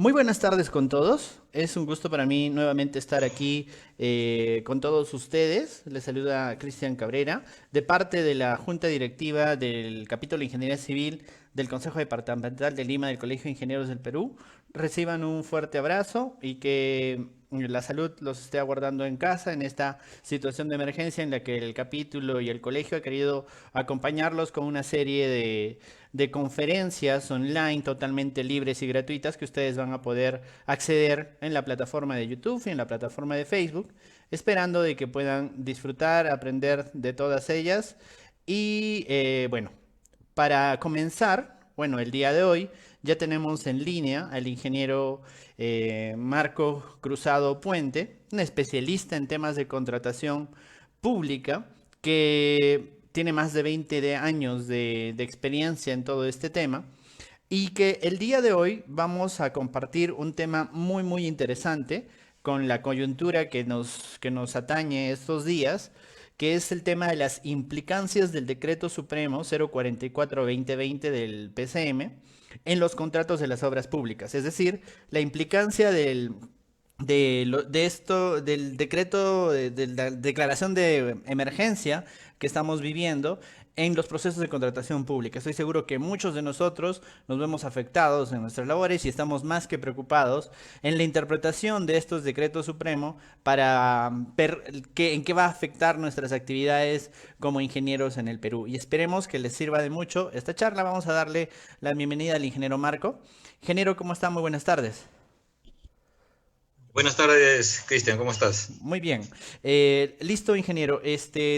Muy buenas tardes con todos. Es un gusto para mí nuevamente estar aquí con todos ustedes. Les saluda Cristian Cabrera, de parte de la Junta Directiva del Capítulo de Ingeniería Civil del Consejo Departamental de Lima del Colegio de Ingenieros del Perú. Reciban un fuerte abrazo y que la salud los esté aguardando en casa en esta situación de emergencia en la que el capítulo y el colegio ha querido acompañarlos con una serie de conferencias online totalmente libres y gratuitas que ustedes van a poder acceder en la plataforma de YouTube y en la plataforma de Facebook, esperando de que puedan disfrutar, aprender de todas ellas. Y bueno, para comenzar, bueno, el día de hoy ya tenemos en línea al ingeniero Marco Cruzado Puente, un especialista en temas de contratación pública que tiene más de 20 años de experiencia en todo este tema y que el día de hoy vamos a compartir un tema muy interesante con la coyuntura que nos atañe estos días, que es el tema de las implicancias del Decreto Supremo 044-2020 del PCM en los contratos de las obras públicas. Es decir, la implicancia de esto, del decreto, de la declaración de emergencia que estamos viviendo en los procesos de contratación pública. Estoy seguro que muchos de nosotros nos vemos afectados en nuestras labores y estamos más que preocupados en la interpretación de estos decretos supremos para ver en qué va a afectar nuestras actividades como ingenieros en el Perú. Y esperemos que les sirva de mucho esta charla. Vamos a darle la bienvenida al ingeniero Marco. Ingeniero, ¿cómo está? Muy buenas tardes. Buenas tardes, Cristian, ¿cómo estás? Muy bien. Listo, ingeniero.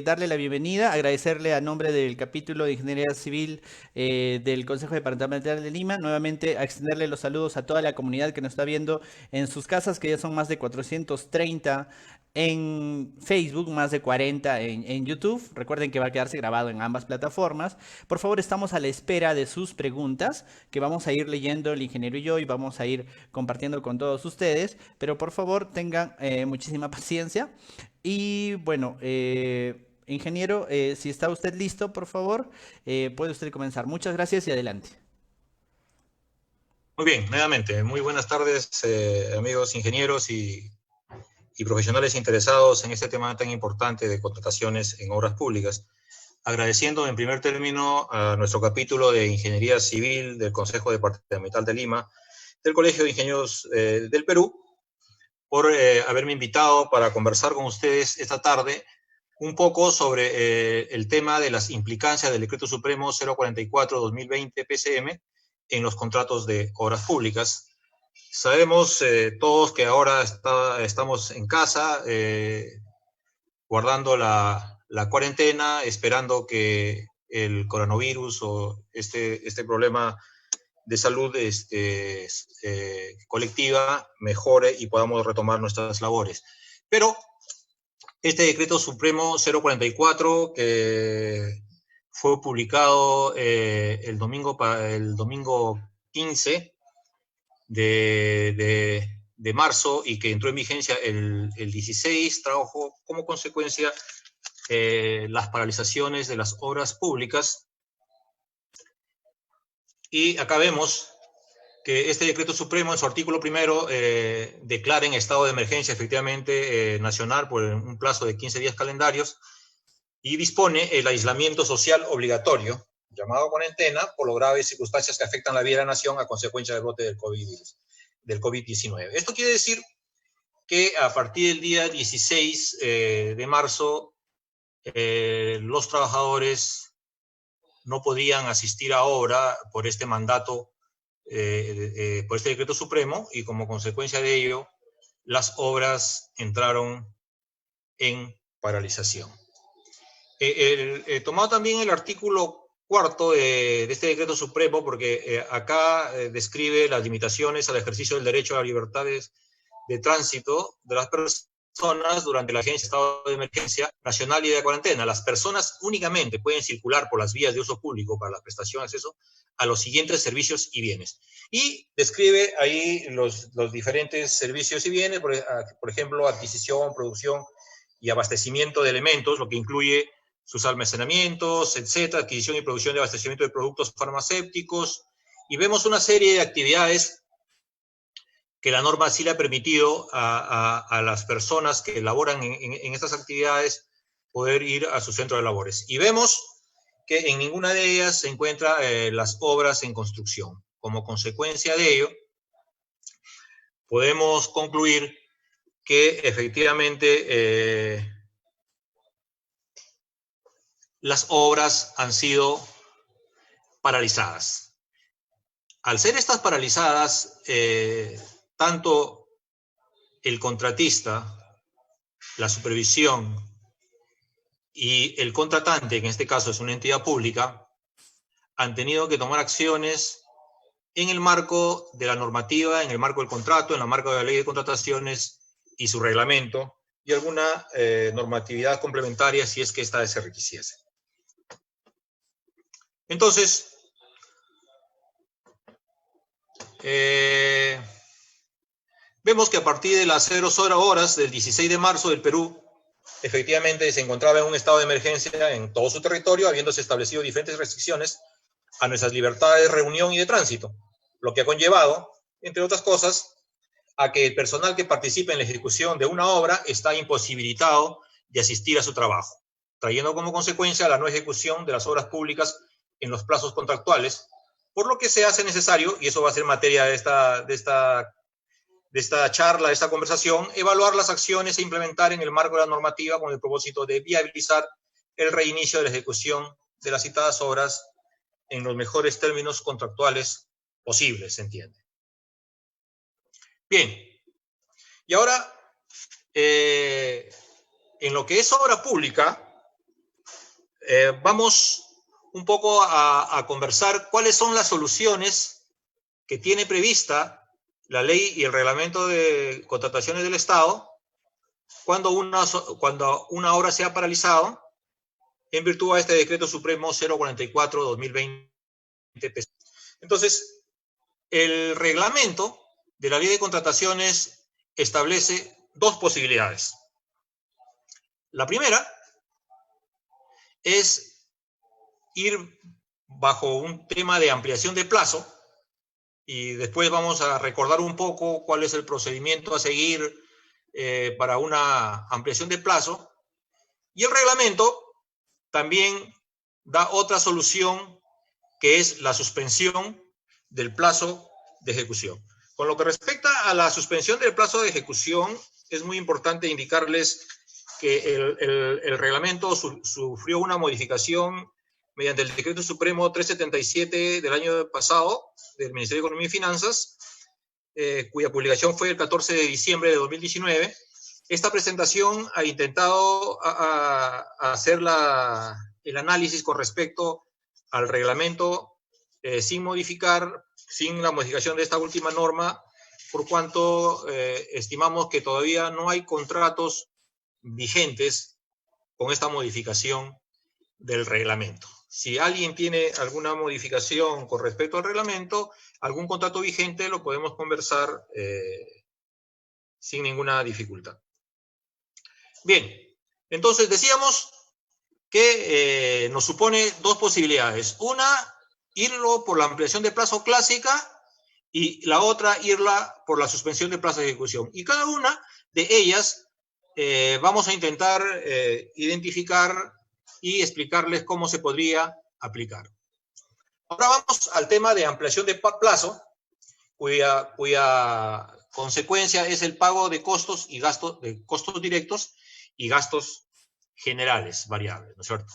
Darle la bienvenida, agradecerle a nombre del capítulo de Ingeniería Civil del Consejo Departamental de Lima, nuevamente a extenderle los saludos a toda la comunidad que nos está viendo en sus casas, que ya son más de 430 en Facebook, más de 40 en YouTube. Recuerden que va a quedarse grabado en ambas plataformas. Por favor, estamos a la espera de sus preguntas, que vamos a ir leyendo el ingeniero y yo y vamos a ir compartiendo con todos ustedes. Pero por favor, tengan muchísima paciencia. Y bueno, ingeniero, si está usted listo, por favor, puede usted comenzar. Muchas gracias y adelante. Muy bien, nuevamente, muy buenas tardes, amigos ingenieros y profesionales interesados en este tema tan importante de contrataciones en obras públicas. Agradeciendo en primer término a nuestro capítulo de Ingeniería Civil del Consejo Departamental de Lima, del Colegio de Ingenieros del Perú, por haberme invitado para conversar con ustedes esta tarde un poco sobre el tema de las implicancias del Decreto Supremo 044-2020 PCM en los contratos de obras públicas. Sabemos todos que ahora estamos en casa, guardando la cuarentena, esperando que el coronavirus o este problema de salud colectiva mejore y podamos retomar nuestras labores. Pero este decreto supremo 044, que fue publicado el domingo 15 de marzo y que entró en vigencia el 16, trajo como consecuencia las paralizaciones de las obras públicas. Y acá vemos que este decreto supremo en su artículo primero declara en estado de emergencia efectivamente nacional por un plazo de 15 días calendarios y dispone el aislamiento social obligatorio, llamado cuarentena, por las graves circunstancias que afectan la vida de la nación a consecuencia del brote del COVID-19. Esto quiere decir que a partir del día 16 de marzo los trabajadores no podrían asistir a obra por este mandato, por este decreto supremo, y como consecuencia de ello, las obras entraron en paralización. Tomado también el artículo cuarto de este decreto supremo, porque acá describe las limitaciones al ejercicio del derecho a las libertades de tránsito de las personas durante la vigencia de estado de emergencia nacional y de cuarentena. Las personas únicamente pueden circular por las vías de uso público para la prestación de acceso a los siguientes servicios y bienes. Y describe ahí los diferentes servicios y bienes, por ejemplo, adquisición, producción y abastecimiento de elementos, lo que incluye sus almacenamientos, etcétera, adquisición y producción de abastecimiento de productos farmacéuticos, y vemos una serie de actividades que la norma sí le ha permitido a las personas que laboran en estas actividades poder ir a su centro de labores. Y vemos que en ninguna de ellas se encuentran las obras en construcción. Como consecuencia de ello, podemos concluir que efectivamente las obras han sido paralizadas. Al ser estas paralizadas, tanto el contratista, la supervisión y el contratante, que en este caso es una entidad pública, han tenido que tomar acciones en el marco de la normativa, en el marco del contrato, en el marco de la ley de contrataciones y su reglamento, y alguna normatividad complementaria si es que ésta se requisiese. Entonces, vemos que a partir de las 0 horas del 16 de marzo del Perú, efectivamente se encontraba en un estado de emergencia en todo su territorio, habiéndose establecido diferentes restricciones a nuestras libertades de reunión y de tránsito, lo que ha conllevado, entre otras cosas, a que el personal que participe en la ejecución de una obra está imposibilitado de asistir a su trabajo, trayendo como consecuencia la no ejecución de las obras públicas en los plazos contractuales, por lo que se hace necesario, y eso va a ser materia de esta charla, de esta conversación, evaluar las acciones a implementar en el marco de la normativa con el propósito de viabilizar el reinicio de la ejecución de las citadas obras en los mejores términos contractuales posibles, se entiende. Bien, y ahora, en lo que es obra pública, vamos un poco a conversar cuáles son las soluciones que tiene prevista la ley y el reglamento de contrataciones del Estado cuando una obra se ha paralizado en virtud a este decreto supremo 044/2020. Entonces, el reglamento de la ley de contrataciones establece dos posibilidades. La primera es ir bajo un tema de ampliación de plazo, y después vamos a recordar un poco cuál es el procedimiento a seguir para una ampliación de plazo. Y el reglamento también da otra solución, que es la suspensión del plazo de ejecución. Con lo que respecta a la suspensión del plazo de ejecución, es muy importante indicarles que el reglamento sufrió una modificación mediante el Decreto Supremo 377 del año pasado, del Ministerio de Economía y Finanzas, cuya publicación fue el 14 de diciembre de 2019. Esta presentación ha intentado hacer el análisis con respecto al reglamento sin la modificación de esta última norma, por cuanto estimamos que todavía no hay contratos vigentes con esta modificación del reglamento. Si alguien tiene alguna modificación con respecto al reglamento, algún contrato vigente, lo podemos conversar sin ninguna dificultad. Bien, entonces decíamos que nos supone dos posibilidades. Una, irlo por la ampliación de plazo clásica, y la otra, irla por la suspensión de plazo de ejecución. Y cada una de ellas vamos a intentar identificar y explicarles cómo se podría aplicar. Ahora vamos al tema de ampliación de plazo, cuya consecuencia es el pago de costos y gastos, de costos directos y gastos generales variables, ¿no es cierto?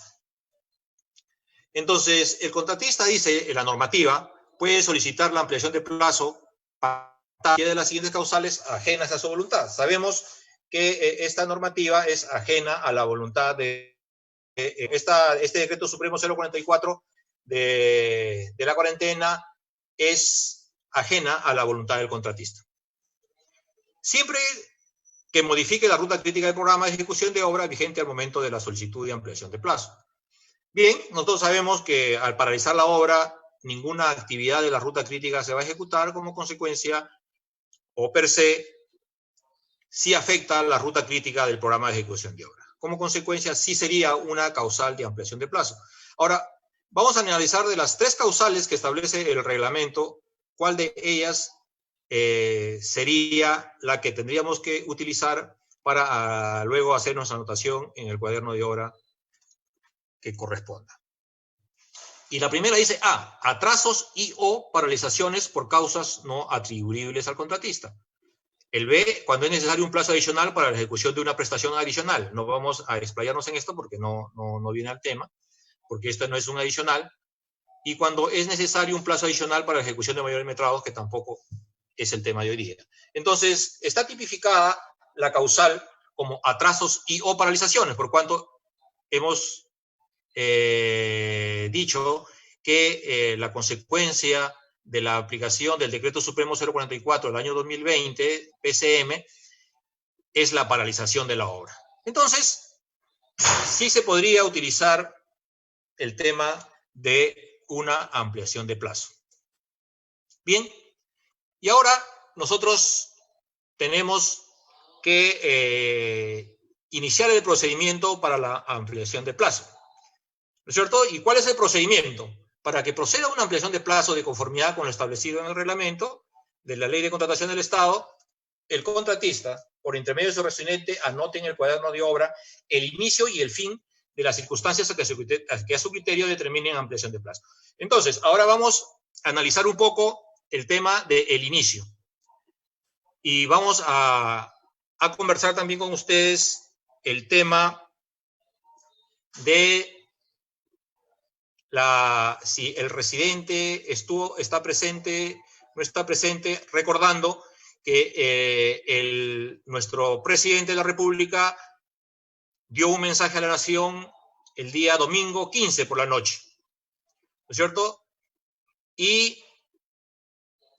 Entonces, el contratista dice en la normativa, puede solicitar la ampliación de plazo para de las siguientes causales ajenas a su voluntad. Sabemos que esta normativa es ajena a la voluntad de este decreto supremo 044 de la cuarentena, es ajena a la voluntad del contratista. Siempre que modifique la ruta crítica del programa de ejecución de obra vigente al momento de la solicitud de ampliación de plazo. Bien, nosotros sabemos que al paralizar la obra, ninguna actividad de la ruta crítica se va a ejecutar. Como consecuencia, o per se, sí afecta la ruta crítica del programa de ejecución de obra. Como consecuencia, sí sería una causal de ampliación de plazo. Ahora, vamos a analizar de las tres causales que establece el reglamento, cuál de ellas sería la que tendríamos que utilizar para luego hacer nuestra anotación en el cuaderno de obra que corresponda. Y la primera dice A, atrasos y o paralizaciones por causas no atribuibles al contratista. El B, cuando es necesario un plazo adicional para la ejecución de una prestación adicional. No vamos a explayarnos en esto porque no viene al tema, porque esto no es un adicional. Y cuando es necesario un plazo adicional para la ejecución de mayores metrados, que tampoco es el tema de hoy día. Entonces, está tipificada la causal como atrasos y o paralizaciones, por cuanto hemos dicho que la consecuencia de la aplicación del Decreto Supremo 044 del año 2020, PCM, es la paralización de la obra. Entonces, sí se podría utilizar el tema de una ampliación de plazo. Bien, y ahora nosotros tenemos que iniciar el procedimiento para la ampliación de plazo. ¿No es cierto? ¿Y cuál es el procedimiento? Para que proceda una ampliación de plazo de conformidad con lo establecido en el reglamento de la Ley de Contratación del Estado, el contratista, por intermedio de su residente, anote en el cuaderno de obra el inicio y el fin de las circunstancias que a su criterio determinen ampliación de plazo. Entonces, ahora vamos a analizar un poco el tema del inicio. Y vamos a conversar también con ustedes el tema de si el residente está presente, no está presente, recordando que nuestro presidente de la República dio un mensaje a la nación el día domingo 15 por la noche, ¿no es cierto? Y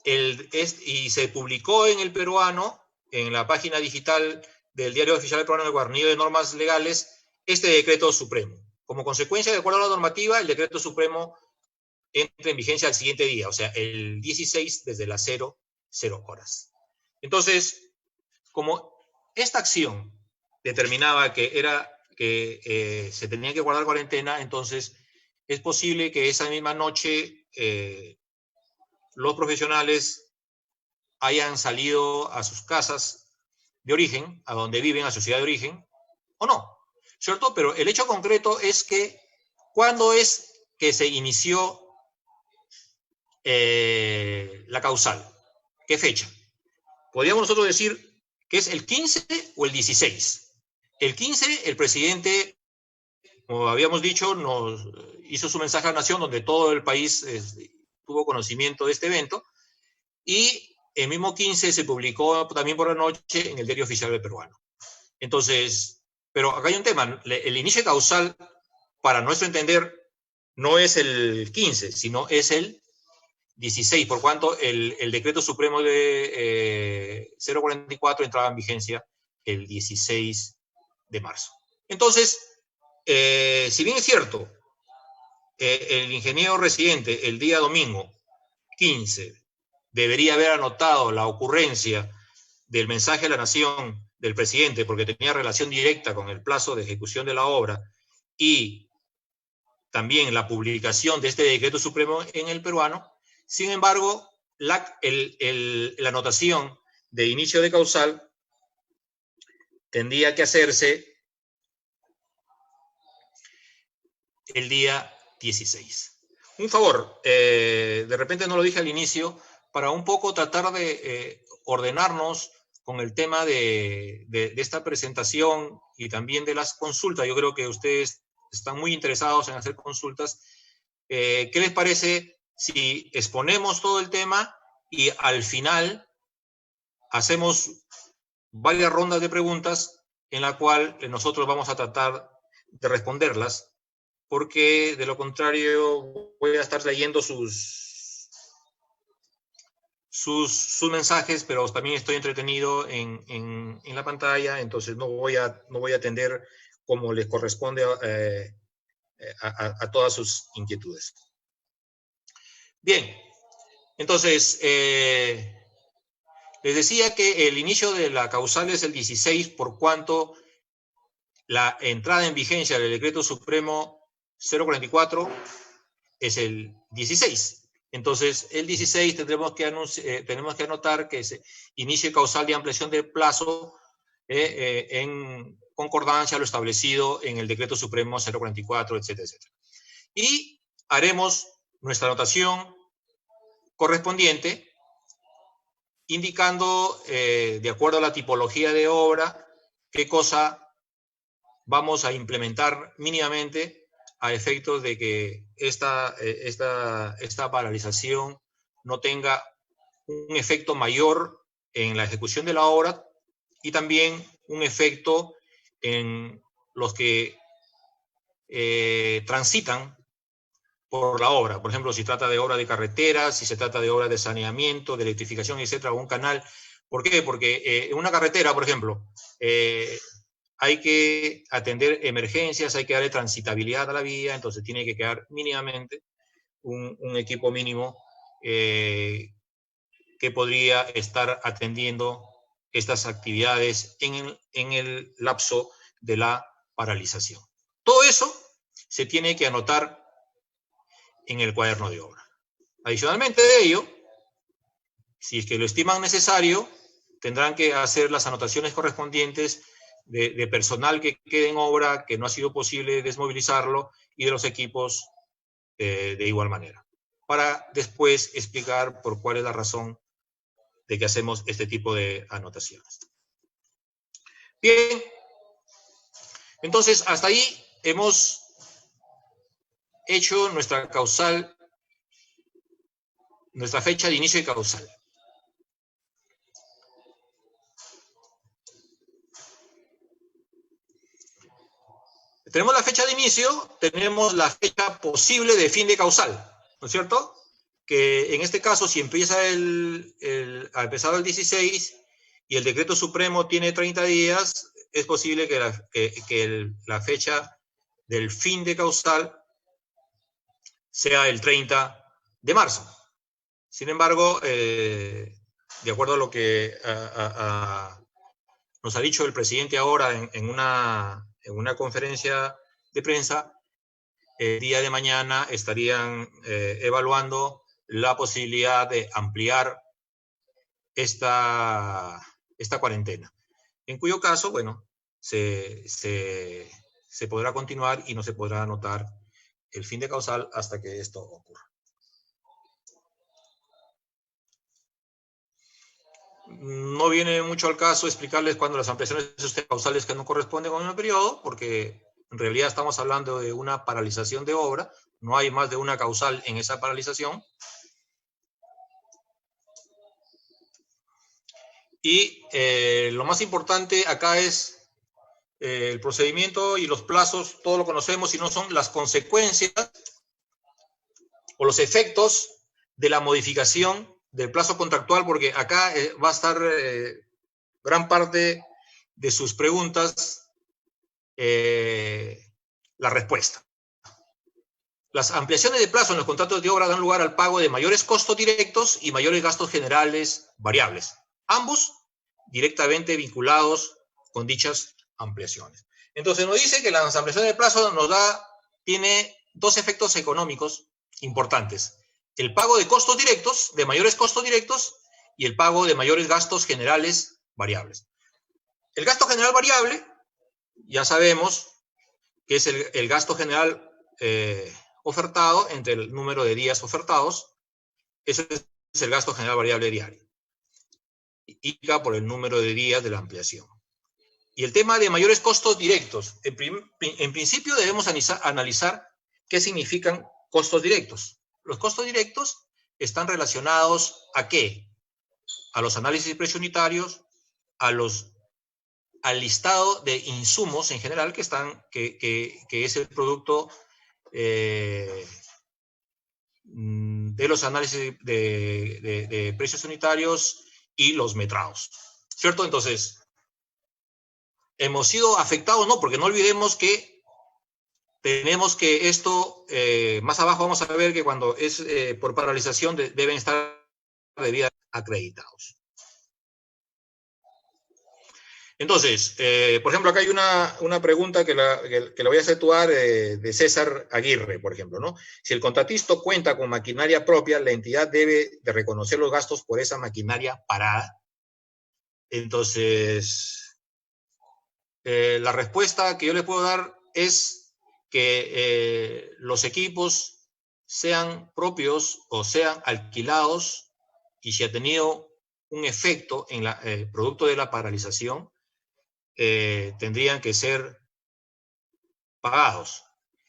se publicó en El Peruano, en la página digital del Diario Oficial del Peruano, en el Cuadernillo de Normas Legales, este decreto supremo. Como consecuencia, de acuerdo a la normativa, el decreto supremo entra en vigencia al siguiente día, o sea, el 16 desde las 00 horas. Entonces, como esta acción determinaba que se tenía que guardar cuarentena, entonces es posible que esa misma noche los profesionales hayan salido a sus casas de origen, a donde viven, a su ciudad de origen, o no, ¿cierto? Pero el hecho concreto es que, ¿cuándo es que se inició la causal? ¿Qué fecha? Podríamos nosotros decir que es el 15 o el 16. El 15, el presidente, como habíamos dicho, nos hizo su mensaje a la nación, donde todo el país tuvo conocimiento de este evento, y el mismo 15 se publicó también por la noche en el Diario Oficial del Peruano. Entonces, pero acá hay un tema, el inicio causal, para nuestro entender, no es el 15, sino es el 16, por cuanto el decreto supremo de 044 entraba en vigencia el 16 de marzo. Entonces, si bien es cierto, el ingeniero residente el día domingo 15 debería haber anotado la ocurrencia del mensaje a la nación del presidente porque tenía relación directa con el plazo de ejecución de la obra y también la publicación de este decreto supremo en El Peruano. Sin embargo, la anotación de inicio de causal tendría que hacerse el día 16. Un favor, de repente no lo dije al inicio, para un poco tratar de ordenarnos con el tema de esta presentación y también de las consultas. Yo creo que ustedes están muy interesados en hacer consultas. ¿Qué les parece si exponemos todo el tema y al final hacemos varias rondas de preguntas en la cual nosotros vamos a tratar de responderlas? Porque de lo contrario voy a estar leyendo sus mensajes, pero también estoy entretenido en la pantalla, entonces no voy a atender como les corresponde a todas sus inquietudes. Bien, entonces, les decía que el inicio de la causal es el 16, por cuanto la entrada en vigencia del decreto supremo 044 es el 16. Entonces, el 16 tenemos que anotar que se inicie causal de ampliación de plazo en concordancia a lo establecido en el Decreto Supremo 044, etcétera, etcétera. Y haremos nuestra anotación correspondiente, indicando, de acuerdo a la tipología de obra, qué cosa vamos a implementar mínimamente a efectos de que esta paralización no tenga un efecto mayor en la ejecución de la obra y también un efecto en los que transitan por la obra. Por ejemplo, si trata de obra de carreteras, si se trata de obra de saneamiento, de electrificación, etcétera, o un canal. ¿Por qué? Porque en una carretera, por ejemplo, hay que atender emergencias, hay que darle transitabilidad a la vía, entonces tiene que quedar mínimamente un equipo mínimo que podría estar atendiendo estas actividades en el lapso de la paralización. Todo eso se tiene que anotar en el cuaderno de obra. Adicionalmente de ello, si es que lo estiman necesario, tendrán que hacer las anotaciones correspondientes de personal que quede en obra, que no ha sido posible desmovilizarlo, y de los equipos de igual manera, para después explicar por cuál es la razón de que hacemos este tipo de anotaciones. Bien, entonces hasta ahí hemos hecho nuestra causal, nuestra fecha de inicio de causal. Tenemos la fecha de inicio, tenemos la fecha posible de fin de causal, ¿no es cierto? Que en este caso, si empieza ha empezado el 16 y el decreto supremo tiene 30 días, es posible que la fecha del fin de causal sea el 30 de marzo. Sin embargo, de acuerdo a lo que nos ha dicho el presidente ahora en una conferencia de prensa, el día de mañana estarían evaluando la posibilidad de ampliar esta cuarentena. En cuyo caso, bueno, se podrá continuar y no se podrá anotar el fin de causal hasta que esto ocurra. No viene mucho al caso explicarles cuando las ampliaciones causales que no corresponden con el periodo, porque en realidad estamos hablando de una paralización de obra, no hay más de una causal en esa paralización. Y lo más importante acá es el procedimiento y los plazos, todo lo conocemos, y no son las consecuencias o los efectos de la modificación del plazo contractual, porque acá va a estar gran parte de sus preguntas la respuesta. Las ampliaciones de plazo en los contratos de obra dan lugar al pago de mayores costos directos y mayores gastos generales variables, ambos directamente vinculados con dichas ampliaciones. Entonces nos dice que las ampliaciones de plazo tiene dos efectos económicos importantes: el pago de costos directos, de mayores costos directos, y el pago de mayores gastos generales variables. El gasto general variable, ya sabemos que es el gasto general ofertado entre el número de días ofertados. Eso es el gasto general variable diario, y por el número de días de la ampliación. Y el tema de mayores costos directos, en principio debemos analizar qué significan costos directos. Los costos directos están relacionados ¿a qué? A los análisis de precios unitarios, al listado de insumos en general que es el producto de los análisis de precios unitarios y los metrados, ¿cierto? Entonces, hemos sido afectados, no, porque no olvidemos que tenemos que esto, más abajo vamos a ver que cuando es por paralización deben estar debidamente acreditados. Entonces, por ejemplo, acá hay una pregunta que la voy a acentuar de César Aguirre, por ejemplo, ¿no? Si el contratista cuenta con maquinaria propia, la entidad debe de reconocer los gastos por esa maquinaria parada. Entonces, la respuesta que yo le puedo dar es que los equipos sean propios o sean alquilados, y si ha tenido un efecto en producto de la paralización, tendrían que ser pagados.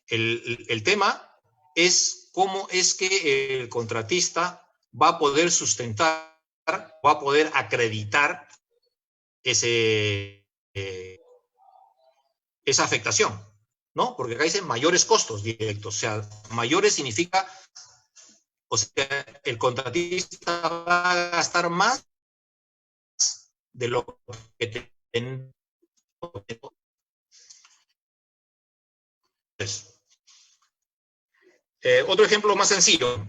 El tema es cómo es que el contratista va a poder sustentar, va a poder acreditar esa afectación, ¿no? Porque acá dicen mayores costos directos, o sea, mayores significa, o sea, el contratista va a gastar más de lo que otro ejemplo más sencillo,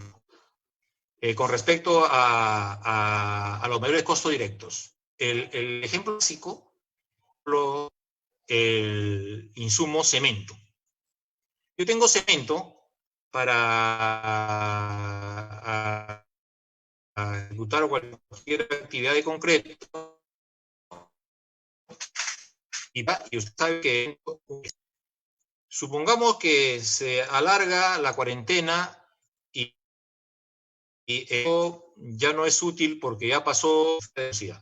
con respecto a los mayores costos directos. El ejemplo básico, el insumo cemento. Yo tengo cemento para ejecutar cualquier actividad de concreto, y usted sabe que, supongamos que se alarga la cuarentena y eso ya no es útil porque ya pasó la velocidad.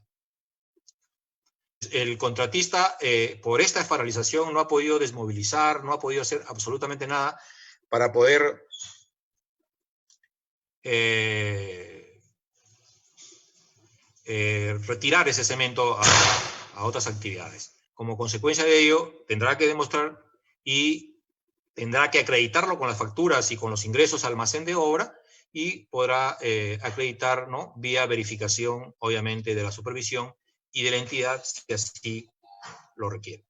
El contratista, por esta paralización, no ha podido desmovilizar, no ha podido hacer absolutamente nada para poder retirar ese cemento a otras actividades. Como consecuencia de ello, tendrá que demostrar y tendrá que acreditarlo con las facturas y con los ingresos al almacén de obra, y podrá acreditar, ¿no?, vía verificación, obviamente, de la supervisión y de la entidad, si así lo requiere.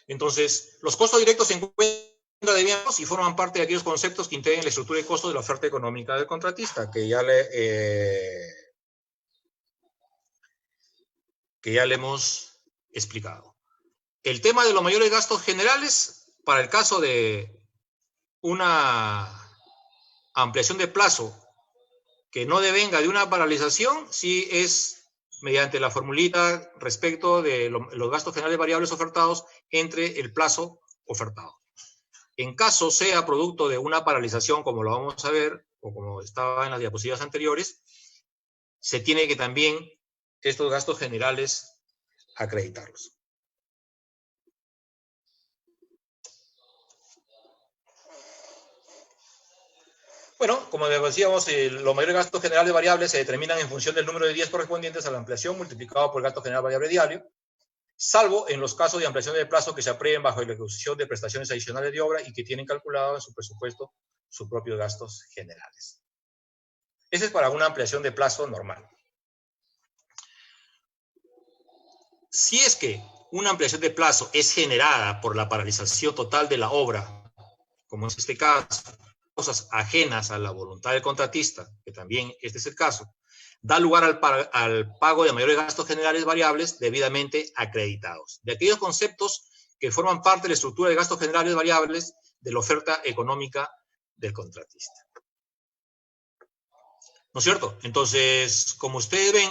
Entonces, los costos directos se encuentran y forman parte de aquellos conceptos que integran la estructura de costos de la oferta económica del contratista, que ya le hemos explicado. El tema de los mayores gastos generales, para el caso de una ampliación de plazo que no devenga de una paralización, sí es mediante la formulita respecto de los gastos generales variables ofertados entre el plazo ofertado. En caso sea producto de una paralización, como lo vamos a ver, o como estaba en las diapositivas anteriores, se tiene que también estos gastos generales acreditarlos. Bueno, como decíamos, los mayores gastos generales variables se determinan en función del número de días correspondientes a la ampliación multiplicado por el gasto general variable diario, salvo en los casos de ampliación de plazo que se aprueben bajo la ejecución de prestaciones adicionales de obra y que tienen calculado en su presupuesto sus propios gastos generales. Ese es para una ampliación de plazo normal. Si es que una ampliación de plazo es generada por la paralización total de la obra, como es este caso, cosas ajenas a la voluntad del contratista, que también este es el caso, da lugar al pago de mayores gastos generales variables debidamente acreditados, de aquellos conceptos que forman parte de la estructura de gastos generales variables de la oferta económica del contratista. ¿No es cierto? Entonces, como ustedes ven,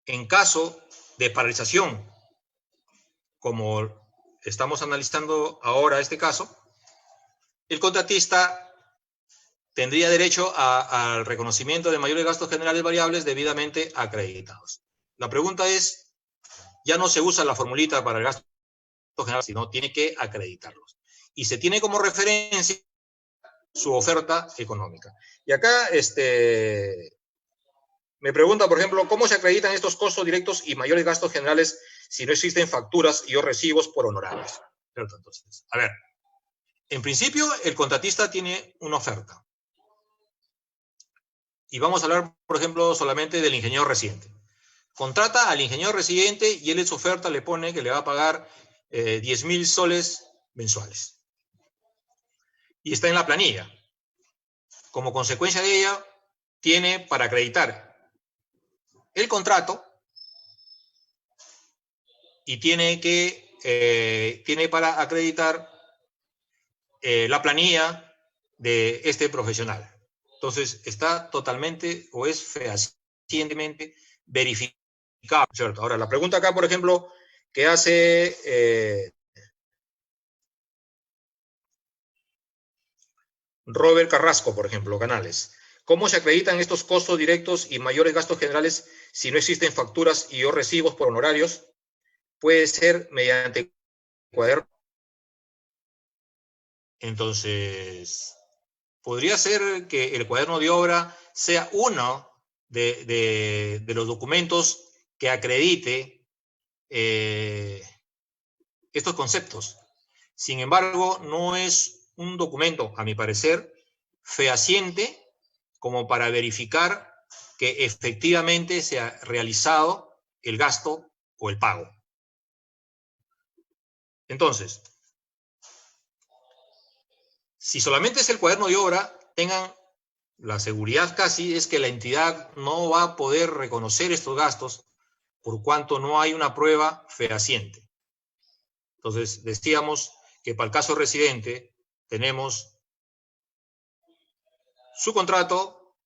en caso de paralización, como estamos analizando ahora este caso, el contratista tendría derecho al reconocimiento de mayores gastos generales variables debidamente acreditados. La pregunta es, ya no se usa la formulita para el gasto general, sino tiene que acreditarlos. Y se tiene como referencia su oferta económica. Y acá me pregunta, por ejemplo, ¿cómo se acreditan estos costos directos y mayores gastos generales si no existen facturas y o recibos por honorarios? Entonces, a ver, en principio el contratista tiene una oferta. Y vamos a hablar, por ejemplo, solamente del ingeniero residente. Contrata al ingeniero residente y él en su oferta le pone que le va a pagar 10.000 soles mensuales. Y está en la planilla. Como consecuencia de ella, tiene para acreditar el contrato y tiene para acreditar la planilla de este profesional. Entonces, está totalmente o es fehacientemente verificado, ¿cierto? Ahora, la pregunta acá, por ejemplo, que hace Robert Carrasco, por ejemplo, Canales. ¿Cómo se acreditan estos costos directos y mayores gastos generales si no existen facturas y o recibos por honorarios? Puede ser mediante cuaderno. Entonces, podría ser que el cuaderno de obra sea uno de los documentos que acredite estos conceptos. Sin embargo, no es un documento, a mi parecer, fehaciente como para verificar que efectivamente se ha realizado el gasto o el pago. Entonces, si solamente es el cuaderno de obra, tengan la seguridad casi es que la entidad no va a poder reconocer estos gastos por cuanto no hay una prueba fehaciente. Entonces, decíamos que para el caso residente tenemos su contrato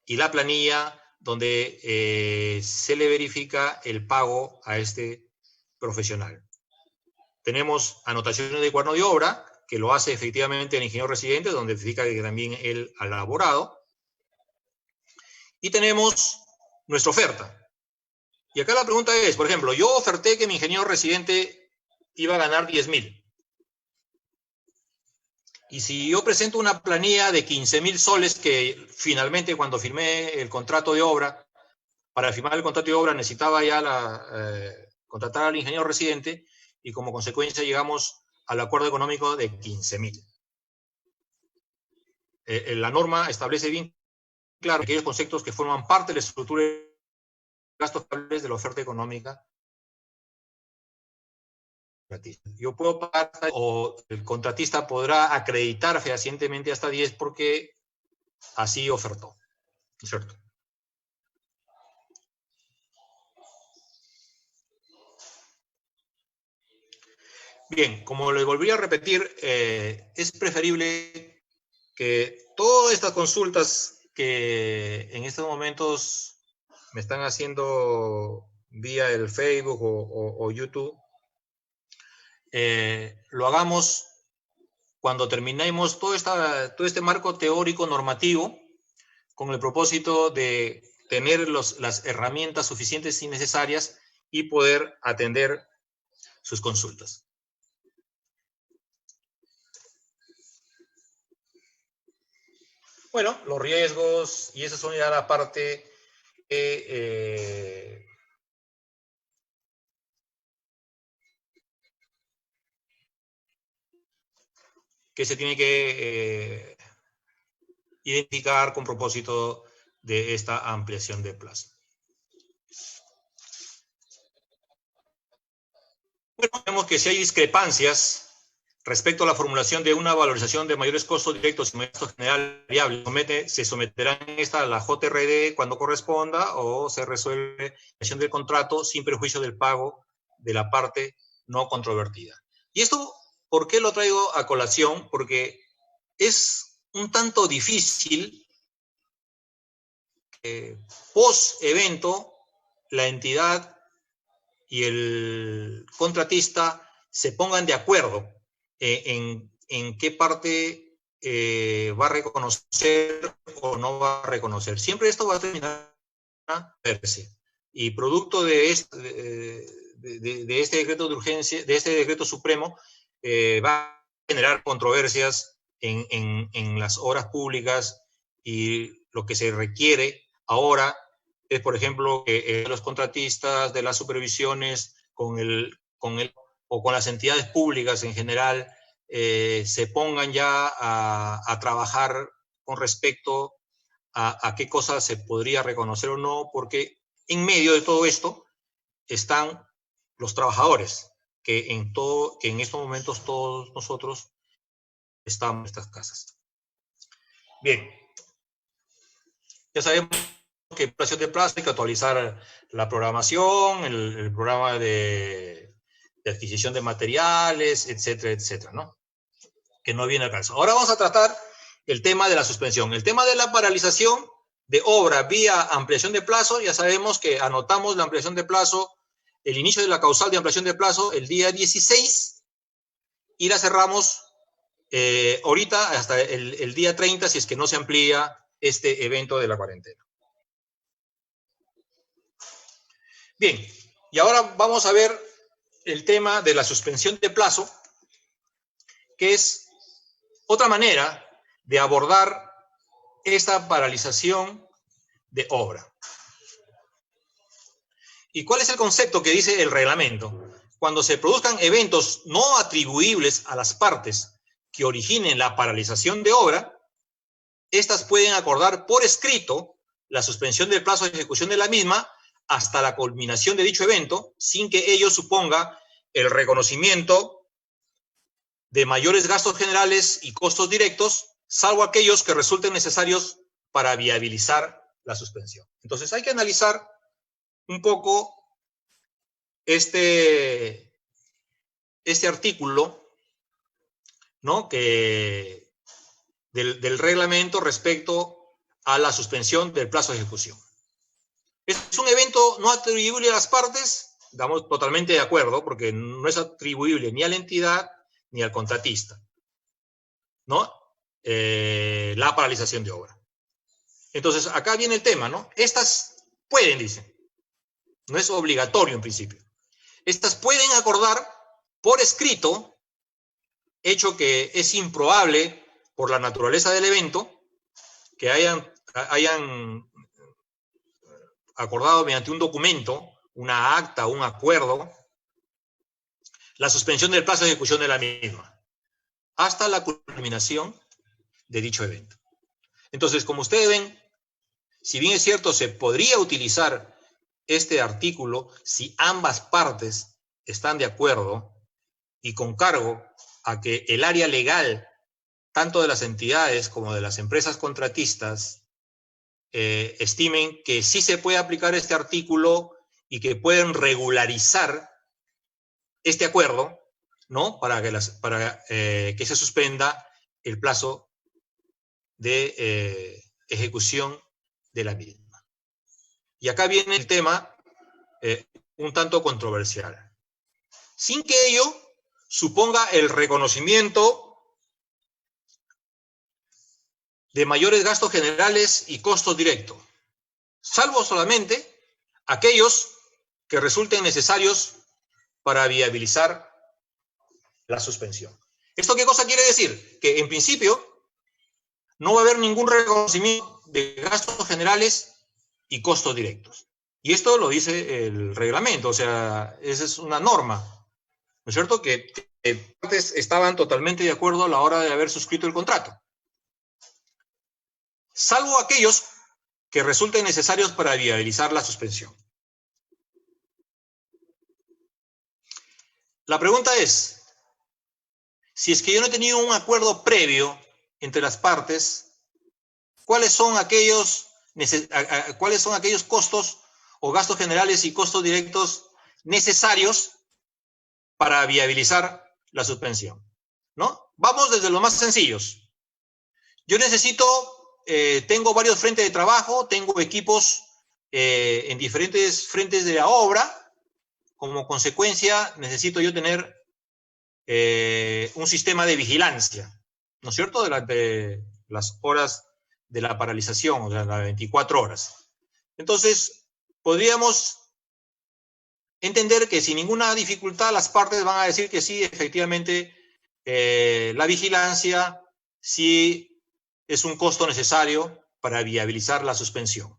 y la planilla donde se le verifica el pago a este profesional. Tenemos anotaciones de cuaderno de obra, que lo hace efectivamente el ingeniero residente, donde verifica que también él ha elaborado. Y tenemos nuestra oferta. Y acá la pregunta es, por ejemplo, yo oferté que mi ingeniero residente iba a ganar 10.000. Y si yo presento una planilla de 15.000 soles, que finalmente cuando firmé el contrato de obra, para firmar el contrato de obra necesitaba ya contratar al ingeniero residente, y como consecuencia llegamos al acuerdo económico de 15.000. La norma establece bien claro aquellos conceptos que forman parte de la estructura de gastos estables de la oferta económica. Yo puedo pagar, o el contratista podrá acreditar fehacientemente hasta 10 porque así ofertó, ¿cierto? Bien, como les volví a repetir, es preferible que todas estas consultas que en estos momentos me están haciendo vía el Facebook o YouTube, lo hagamos cuando terminemos todo este marco teórico normativo, con el propósito de tener las herramientas suficientes y necesarias y poder atender sus consultas. Bueno, los riesgos, y esa son ya la parte que se tiene que identificar con propósito de esta ampliación de plazo. Bueno, vemos que si hay discrepancias respecto a la formulación de una valorización de mayores costos directos y mayores gastos generales variables, se someterá esta a la JRD cuando corresponda, o se resuelve la acción del contrato sin perjuicio del pago de la parte no controvertida. Y esto, ¿por qué lo traigo a colación? Porque es un tanto difícil post-evento la entidad y el contratista se pongan de acuerdo en qué parte va a reconocer o no va a reconocer. Siempre esto va a terminar a verse. Y producto de este decreto de urgencia, de este decreto supremo, va a generar controversias en las obras públicas, y lo que se requiere ahora es, por ejemplo, que los contratistas de las supervisiones o con las entidades públicas en general se pongan ya a trabajar con respecto a qué cosas se podría reconocer o no, porque en medio de todo esto están los trabajadores, que en estos momentos todos nosotros estamos en estas casas. Bien, ya sabemos que en plazo de plazo hay que actualizar la programación, el programa de de adquisición de materiales, etcétera, etcétera, ¿no? Que no viene al caso. Ahora vamos a tratar el tema de la suspensión. El tema de la paralización de obra vía ampliación de plazo, ya sabemos que anotamos la ampliación de plazo, el inicio de la causal de ampliación de plazo el día 16 y la cerramos ahorita hasta el día 30 si es que no se amplía este evento de la cuarentena. Bien, y ahora vamos a ver el tema de la suspensión de plazo, que es otra manera de abordar esta paralización de obra. ¿Y cuál es el concepto que dice el reglamento? Cuando se produzcan eventos no atribuibles a las partes que originen la paralización de obra, estas pueden acordar por escrito la suspensión del plazo de ejecución de la misma hasta la culminación de dicho evento, sin que ello suponga el reconocimiento de mayores gastos generales y costos directos, salvo aquellos que resulten necesarios para viabilizar la suspensión. Entonces hay que analizar un poco este artículo, ¿no? del reglamento respecto a la suspensión del plazo de ejecución. ¿Es un evento no atribuible a las partes? Estamos totalmente de acuerdo, porque no es atribuible ni a la entidad ni al contratista, ¿no? La paralización de obra. Entonces, acá viene el tema, ¿no? Estas pueden, dicen. No es obligatorio en principio. Estas pueden acordar por escrito, hecho que es improbable por la naturaleza del evento, que hayan acordado mediante un documento, una acta, un acuerdo, la suspensión del plazo de ejecución de la misma, hasta la culminación de dicho evento. Entonces, como ustedes ven, si bien es cierto, se podría utilizar este artículo si ambas partes están de acuerdo y con cargo a que el área legal, tanto de las entidades como de las empresas contratistas, estimen que sí se puede aplicar este artículo y que pueden regularizar este acuerdo, ¿no? Para que se suspenda el plazo de ejecución de la misma. Y acá viene el tema un tanto controversial. Sin que ello suponga el reconocimiento de mayores gastos generales y costos directos, salvo solamente aquellos que resulten necesarios para viabilizar la suspensión. ¿Esto qué cosa quiere decir? Que en principio no va a haber ningún reconocimiento de gastos generales y costos directos. Y esto lo dice el reglamento, o sea, esa es una norma, ¿no es cierto? Que partes estaban totalmente de acuerdo a la hora de haber suscrito el contrato. Salvo aquellos que resulten necesarios para viabilizar la suspensión. La pregunta es, si es que yo no he tenido un acuerdo previo entre las partes, ¿cuáles son aquellos costos o gastos generales y costos directos necesarios para viabilizar la suspensión? ¿No? Vamos desde los más sencillos. Yo necesito, tengo varios frentes de trabajo, tengo equipos en diferentes frentes de la obra. Como consecuencia, necesito yo tener un sistema de vigilancia, ¿no es cierto? Durante las horas de la paralización, o sea, las 24 horas. Entonces, podríamos entender que sin ninguna dificultad las partes van a decir que sí, efectivamente, la vigilancia sí es un costo necesario para viabilizar la suspensión.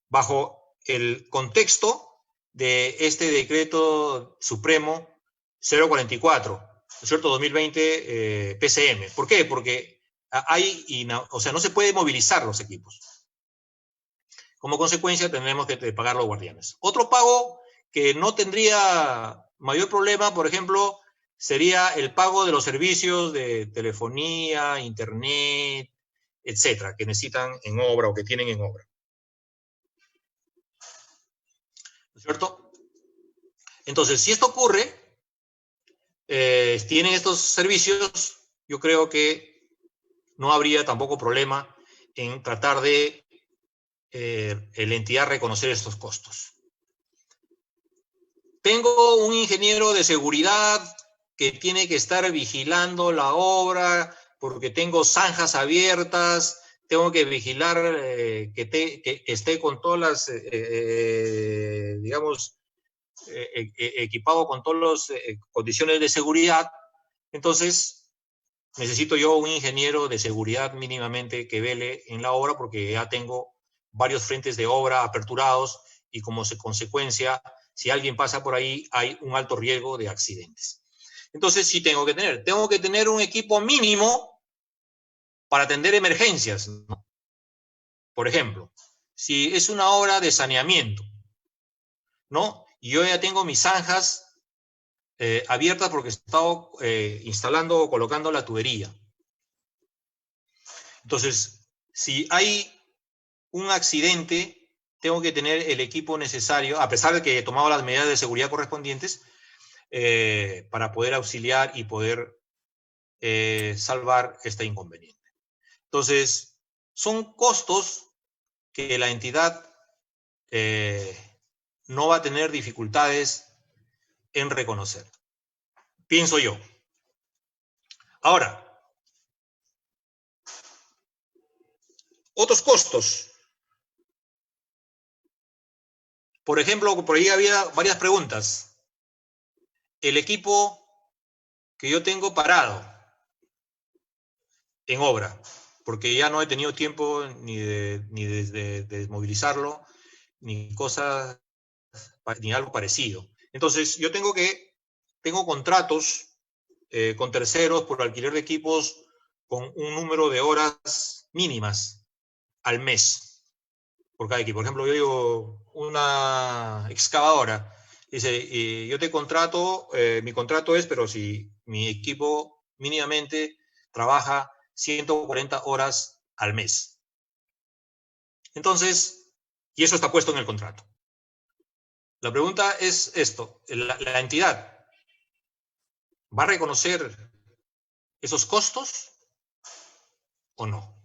Bajo el contexto de este decreto supremo 044, ¿no es cierto? 2020 PCM. ¿Por qué? Porque no se puede movilizar los equipos. Como consecuencia, tendremos que pagar los guardianes. Otro pago que no tendría mayor problema, por ejemplo, sería el pago de los servicios de telefonía, internet, etcétera, que necesitan en obra o que tienen en obra. ¿No es cierto? Entonces, si esto ocurre, tienen estos servicios, yo creo que no habría tampoco problema en tratar de la entidad reconocer estos costos. Tengo un ingeniero de seguridad que tiene que estar vigilando la obra porque tengo zanjas abiertas, tengo que vigilar que esté con todas las, digamos, equipado con todas las condiciones de seguridad. Entonces, necesito yo un ingeniero de seguridad mínimamente que vele en la obra porque ya tengo varios frentes de obra aperturados y como consecuencia, si alguien pasa por ahí, hay un alto riesgo de accidentes. Entonces, sí tengo que tener un equipo mínimo para atender emergencias, ¿no? Por ejemplo, si es una obra de saneamiento, ¿no? Y yo ya tengo mis zanjas abiertas porque he estado instalando o colocando la tubería. Entonces, si hay un accidente, tengo que tener el equipo necesario, a pesar de que he tomado las medidas de seguridad correspondientes, para poder auxiliar y poder salvar este inconveniente. Entonces, son costos que la entidad no va a tener dificultades en reconocer, pienso yo. Ahora, otros costos. Por ejemplo, por ahí había varias preguntas. El equipo que yo tengo parado en obra, porque ya no he tenido tiempo ni de desmovilizarlo, ni cosas, ni algo parecido. Entonces, yo tengo contratos con terceros por alquiler de equipos con un número de horas mínimas al mes por cada equipo. Por ejemplo, yo digo una excavadora, dice, yo te contrato, mi contrato es, pero si mi equipo mínimamente trabaja 140 horas al mes. Entonces, y eso está puesto en el contrato. La pregunta es esto, la entidad ¿va a reconocer esos costos o no?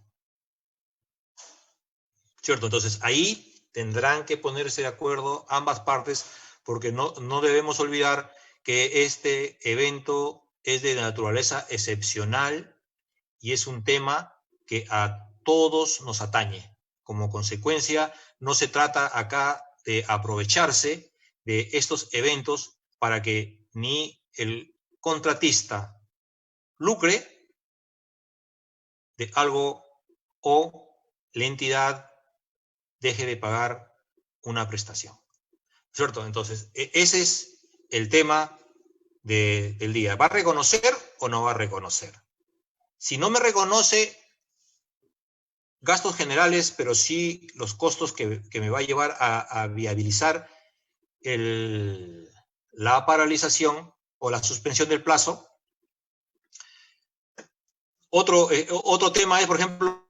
¿Cierto? Entonces, ahí tendrán que ponerse de acuerdo ambas partes porque no debemos olvidar que este evento es de naturaleza excepcional y es un tema que a todos nos atañe. Como consecuencia, no se trata acá de aprovecharse de estos eventos para que ni el contratista lucre de algo o la entidad deje de pagar una prestación. ¿Cierto? Entonces, ese es el tema del día. ¿Va a reconocer o no va a reconocer? Si no me reconoce gastos generales, pero sí los costos que me va a llevar a viabilizar la paralización o la suspensión del plazo. Otro tema es, por ejemplo,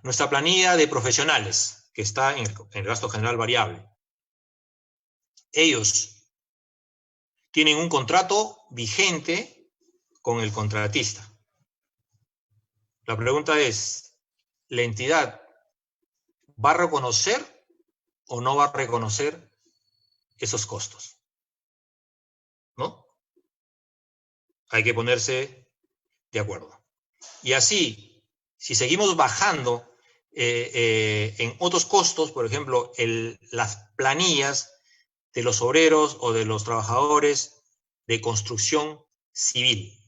nuestra planilla de profesionales, que está en el gasto general variable. Ellos tienen un contrato vigente con el contratista. La pregunta es, ¿la entidad va a reconocer o no va a reconocer esos costos? ¿No? Hay que ponerse de acuerdo. Y así, si seguimos bajando en otros costos, por ejemplo, las planillas de los obreros o de los trabajadores de construcción civil,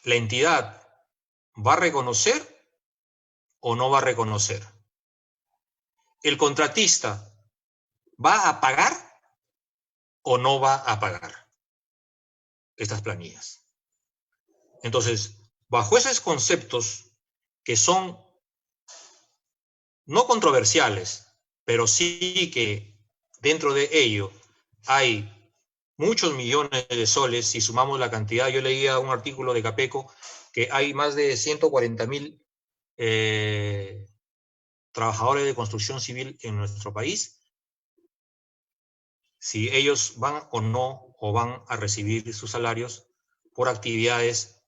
¿la entidad va a reconocer o no va a reconocer? ¿El contratista va a pagar o no va a pagar estas planillas? Entonces, bajo esos conceptos que son no controversiales, pero sí que dentro de ello hay muchos millones de soles, si sumamos la cantidad, yo leía un artículo de Capeco que hay más de 140.000 trabajadores de construcción civil en nuestro país. si ellos van o no, o van a recibir sus salarios por actividades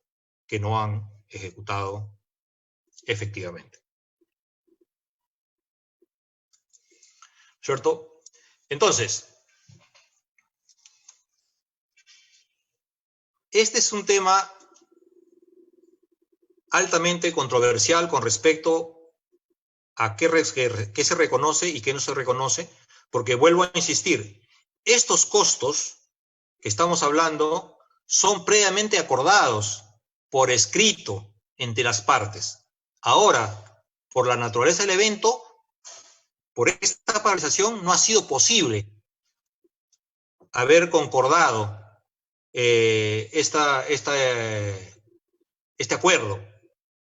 que no han ejecutado efectivamente. ¿Cierto? Entonces, este es un tema altamente controversial con respecto a qué se reconoce y qué no se reconoce, porque vuelvo a insistir, estos costos que estamos hablando son previamente acordados por escrito entre las partes. Ahora, por la naturaleza del evento, por esta paralización no ha sido posible haber concordado este acuerdo.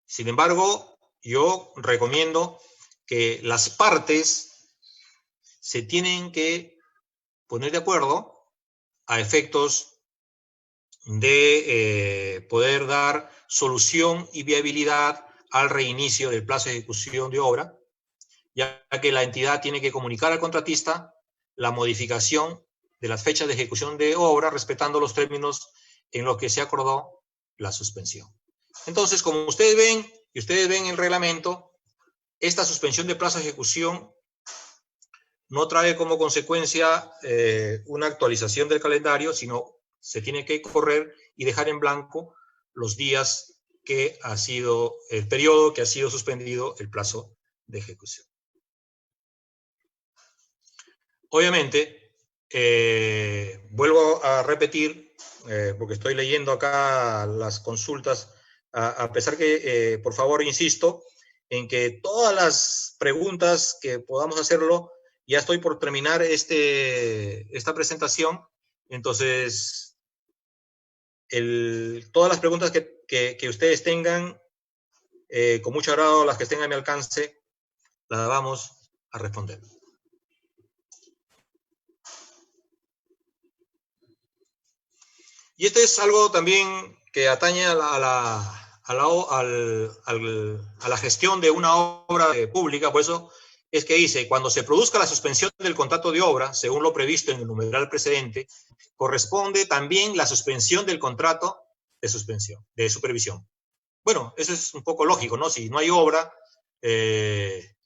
Sin embargo, yo recomiendo que las partes se tienen que poner de acuerdo a efectos de poder dar solución y viabilidad al reinicio del plazo de ejecución de obra, ya que la entidad tiene que comunicar al contratista la modificación de las fechas de ejecución de obra, respetando los términos en los que se acordó la suspensión. Entonces, como ustedes ven, y ustedes ven el reglamento, esta suspensión de plazo de ejecución no trae como consecuencia una actualización del calendario, sino se tiene que correr y dejar en blanco los días que ha sido, el periodo que ha sido suspendido el plazo de ejecución. Obviamente, vuelvo a repetir, porque estoy leyendo acá las consultas, a pesar que, por favor, insisto, en que todas las preguntas que podamos hacerlo, ya estoy por terminar esta presentación, entonces, todas las preguntas que ustedes tengan, con mucho agrado, las que estén a mi alcance, las vamos a responder. Y esto es algo también que atañe a la gestión de una obra pública, por eso es que dice, cuando se produzca la suspensión del contrato de obra, según lo previsto en el numeral precedente, corresponde también la suspensión del contrato de supervisión. Bueno, eso es un poco lógico, ¿no? Si no hay obra,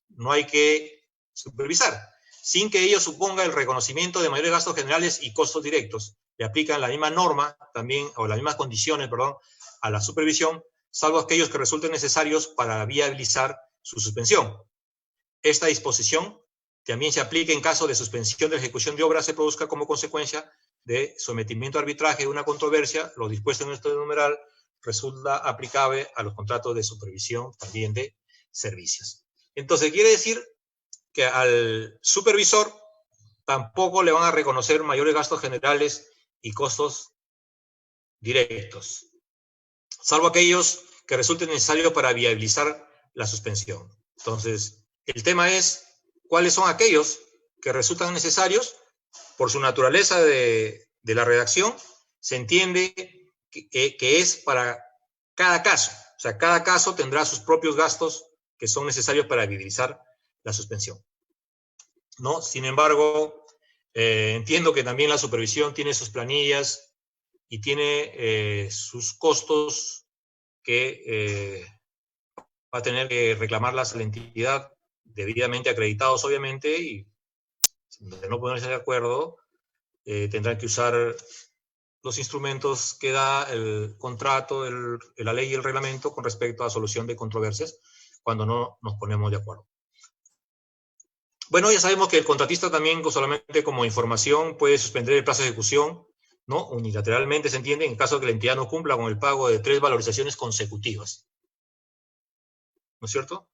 no hay que supervisar, sin que ello suponga el reconocimiento de mayores gastos generales y costos directos. Le aplican la misma norma también, o las mismas condiciones, perdón, a la supervisión, salvo aquellos que resulten necesarios para viabilizar su suspensión. Esta disposición también se aplica en caso de suspensión de ejecución de obra se produzca como consecuencia de sometimiento a arbitraje de una controversia. Lo dispuesto en este numeral resulta aplicable a los contratos de supervisión también de servicios. Entonces, quiere decir que al supervisor tampoco le van a reconocer mayores gastos generales y costos directos, salvo aquellos que resulten necesarios para viabilizar la suspensión. Entonces, el tema es cuáles son aquellos que resultan necesarios. Por su naturaleza de la redacción, se entiende que es para cada caso. O sea, cada caso tendrá sus propios gastos que son necesarios para viabilizar la suspensión, ¿no? Sin embargo, entiendo que también la supervisión tiene sus planillas y tiene sus costos que va a tener que reclamarlas a la entidad, debidamente acreditados, obviamente, y de no ponerse de acuerdo, tendrán que usar los instrumentos que da el contrato, la ley y el reglamento con respecto a solución de controversias cuando no nos ponemos de acuerdo. Bueno, ya sabemos que el contratista también, solamente como información, puede suspender el plazo de ejecución, ¿no? Unilateralmente, se entiende, en caso de que la entidad no cumpla con el pago de 3 valorizaciones consecutivas. ¿No es cierto?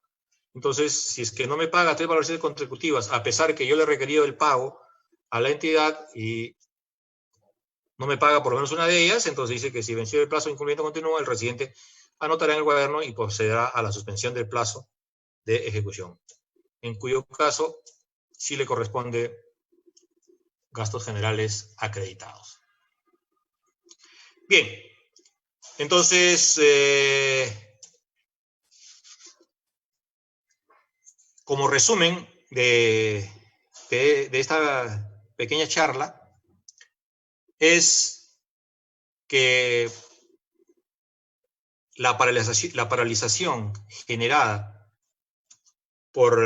Entonces, si es que no me paga 3 valorizaciones consecutivas, a pesar que yo le he requerido el pago a la entidad y no me paga por lo menos una de ellas, entonces dice que si venció el plazo de incumplimiento continuo, el residente anotará en el cuaderno y procederá a la suspensión del plazo de ejecución, en cuyo caso sí le corresponde gastos generales acreditados. Bien, entonces, como resumen de esta pequeña charla es que la paralización generada por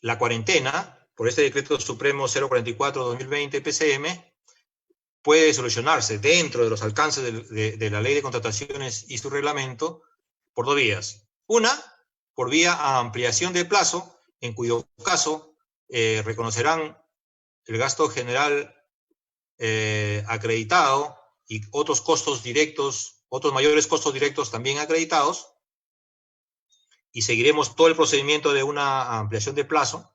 la cuarentena, por este decreto supremo 044-2020 PCM, puede solucionarse dentro de los alcances de la ley de contrataciones y su reglamento por dos vías. Una, por vía a ampliación de plazo, en cuyo caso reconocerán el gasto general acreditado y otros costos directos, otros mayores costos directos también acreditados, y seguiremos todo el procedimiento de una ampliación de plazo.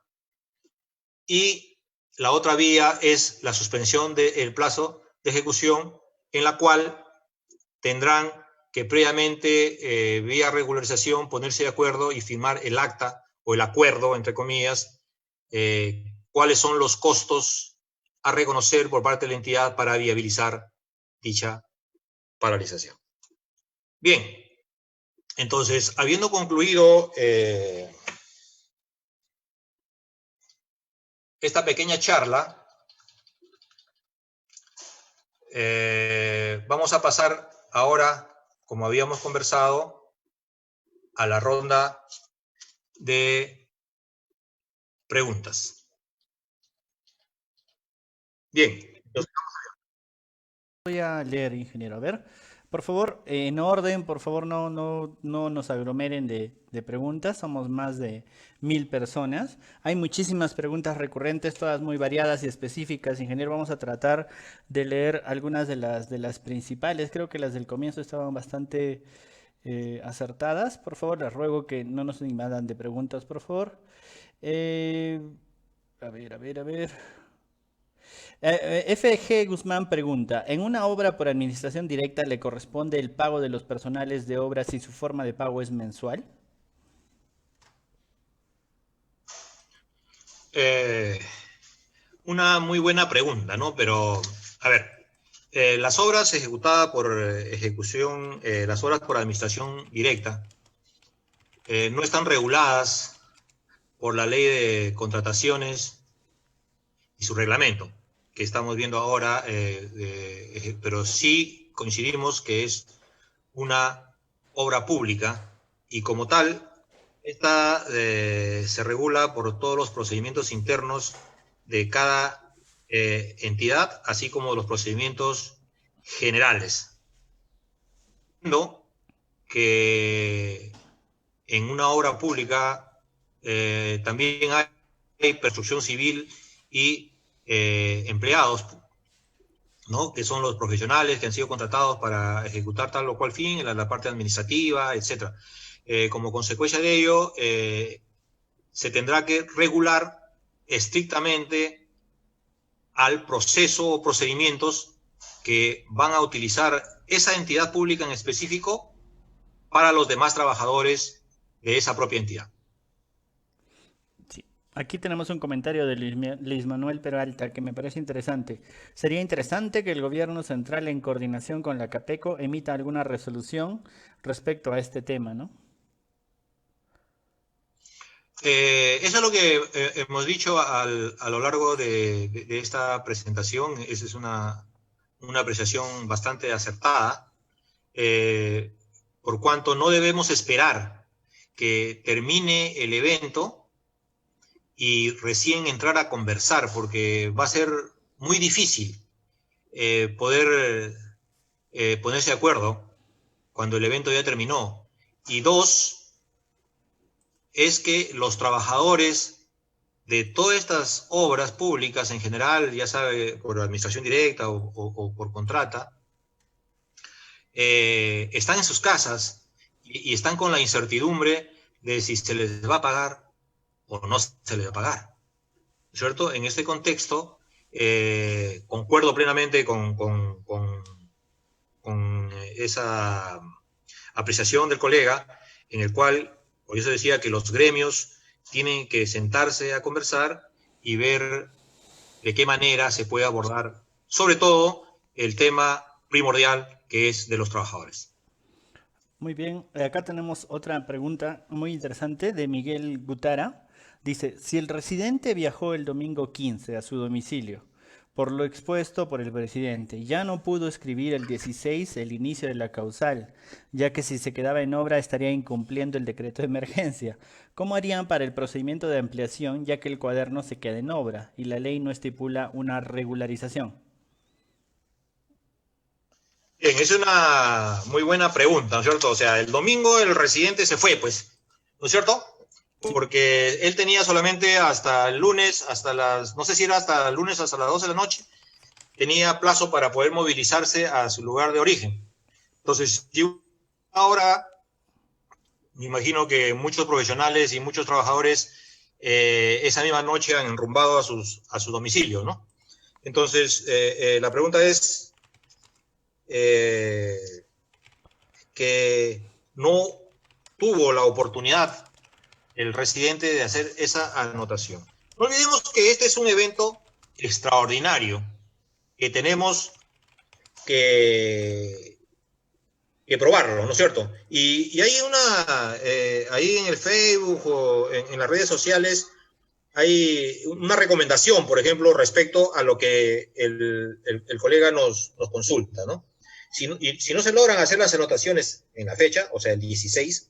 Y la otra vía es la suspensión del plazo de ejecución, en la cual tendrán que previamente, vía regularización, ponerse de acuerdo y firmar el acta o el acuerdo, entre comillas, cuáles son los costos a reconocer por parte de la entidad para viabilizar dicha paralización. Bien, entonces, habiendo concluido esta pequeña charla, vamos a pasar ahora, como habíamos conversado, a la ronda de preguntas. Bien. Voy a leer, ingeniero. A ver, por favor, en orden, por favor, no nos aglomeren de preguntas. Somos más de 1000 personas. Hay muchísimas preguntas recurrentes, todas muy variadas y específicas. Ingeniero, vamos a tratar de leer algunas de las principales. Creo que las del comienzo estaban bastante acertadas. Por favor, les ruego que no nos invadan de preguntas, por favor. Eh, a ver. FG Guzmán pregunta, ¿en una obra por administración directa le corresponde el pago de los personales de obra si su forma de pago es mensual? Una muy buena pregunta, ¿no? Pero, a ver, las obras ejecutadas por ejecución, las obras por administración directa, no están reguladas por la ley de contrataciones y su reglamento, que estamos viendo ahora, pero sí coincidimos que es una obra pública y como tal, esta se regula por todos los procedimientos internos de cada entidad, así como los procedimientos generales. Que en una obra pública también hay construcción civil y empleados, ¿no? Que son los profesionales que han sido contratados para ejecutar tal o cual fin, en la parte administrativa, etc. Como consecuencia de ello, se tendrá que regular estrictamente al proceso o procedimientos que van a utilizar esa entidad pública en específico para los demás trabajadores de esa propia entidad. Sí. Aquí tenemos un comentario de Luis Manuel Peralta que me parece interesante. Sería interesante que el gobierno central, en coordinación con la CAPECO, emita alguna resolución respecto a este tema, ¿no? Eso es lo que hemos dicho a lo largo de esta presentación. Esa es una apreciación bastante acertada, por cuanto no debemos esperar que termine el evento y recién entrar a conversar, porque va a ser muy difícil poder ponerse de acuerdo cuando el evento ya terminó. Y dos, es que los trabajadores de todas estas obras públicas en general, ya sabe, por administración directa o por contrata, están en sus casas y están con la incertidumbre de si se les va a pagar o no se les va a pagar, ¿cierto? En este contexto, concuerdo plenamente con esa apreciación del colega, en el cual, por eso decía que los gremios tienen que sentarse a conversar y ver de qué manera se puede abordar, sobre todo, el tema primordial que es de los trabajadores. Muy bien, acá tenemos otra pregunta muy interesante de Miguel Gutara. Dice, si el residente viajó el domingo 15 a su domicilio, por lo expuesto por el presidente, ya no pudo escribir el 16 el inicio de la causal, ya que si se quedaba en obra estaría incumpliendo el decreto de emergencia. ¿Cómo harían para el procedimiento de ampliación, ya que el cuaderno se queda en obra y la ley no estipula una regularización? Bien, es una muy buena pregunta, ¿no es cierto? O sea, el domingo el residente se fue, pues, ¿no es cierto? Sí. Porque él tenía solamente hasta el lunes, hasta las, no sé si era hasta el lunes, hasta las 12 de la noche, tenía plazo para poder movilizarse a su lugar de origen. Entonces, yo ahora me imagino que muchos profesionales y muchos trabajadores esa misma noche han enrumbado a su domicilio, ¿no? Entonces, la pregunta es eh, que no tuvo la oportunidad el residente de hacer esa anotación. No olvidemos que este es un evento extraordinario que tenemos que, que probarlo, ¿no es cierto? Y hay ahí en el Facebook o en las redes sociales, hay una recomendación, por ejemplo, respecto a lo que el colega nos consulta, ¿no? Si no se logran hacer las anotaciones en la fecha, o sea, el 16,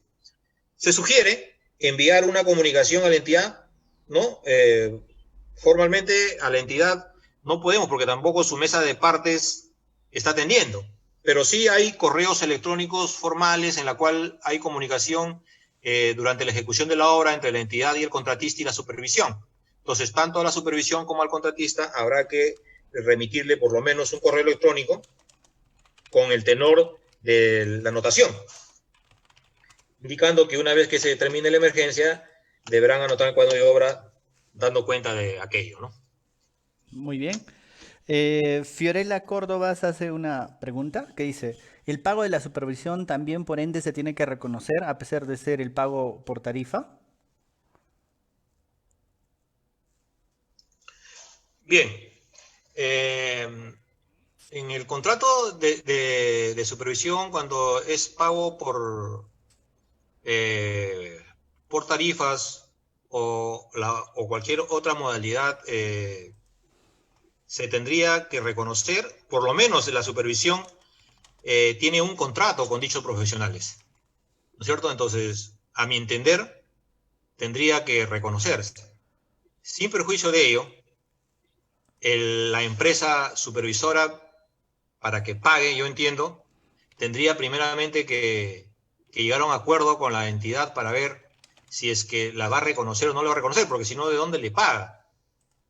se sugiere enviar una comunicación a la entidad, ¿no? Formalmente a la entidad no podemos porque tampoco su mesa de partes está atendiendo, pero sí hay correos electrónicos formales en la cual hay comunicación durante la ejecución de la obra entre la entidad y el contratista y la supervisión. Entonces, tanto a la supervisión como al contratista habrá que remitirle por lo menos un correo electrónico con el tenor de la anotación, indicando que una vez que se termine la emergencia, deberán anotar el cuadro de obra dando cuenta de aquello, ¿no? Muy bien. Fiorella Córdoba hace una pregunta que dice, ¿el pago de la supervisión también por ende se tiene que reconocer a pesar de ser el pago por tarifa? Bien, eh, en el contrato de supervisión, cuando es pago por tarifas o cualquier otra modalidad, se tendría que reconocer, por lo menos la supervisión tiene un contrato con dichos profesionales, ¿no es cierto? Entonces, a mi entender, tendría que reconocerse. Sin perjuicio de ello, la empresa supervisora, para que pague, yo entiendo, tendría primeramente que llegar a un acuerdo con la entidad para ver si es que la va a reconocer o no la va a reconocer, porque si no, ¿de dónde le paga?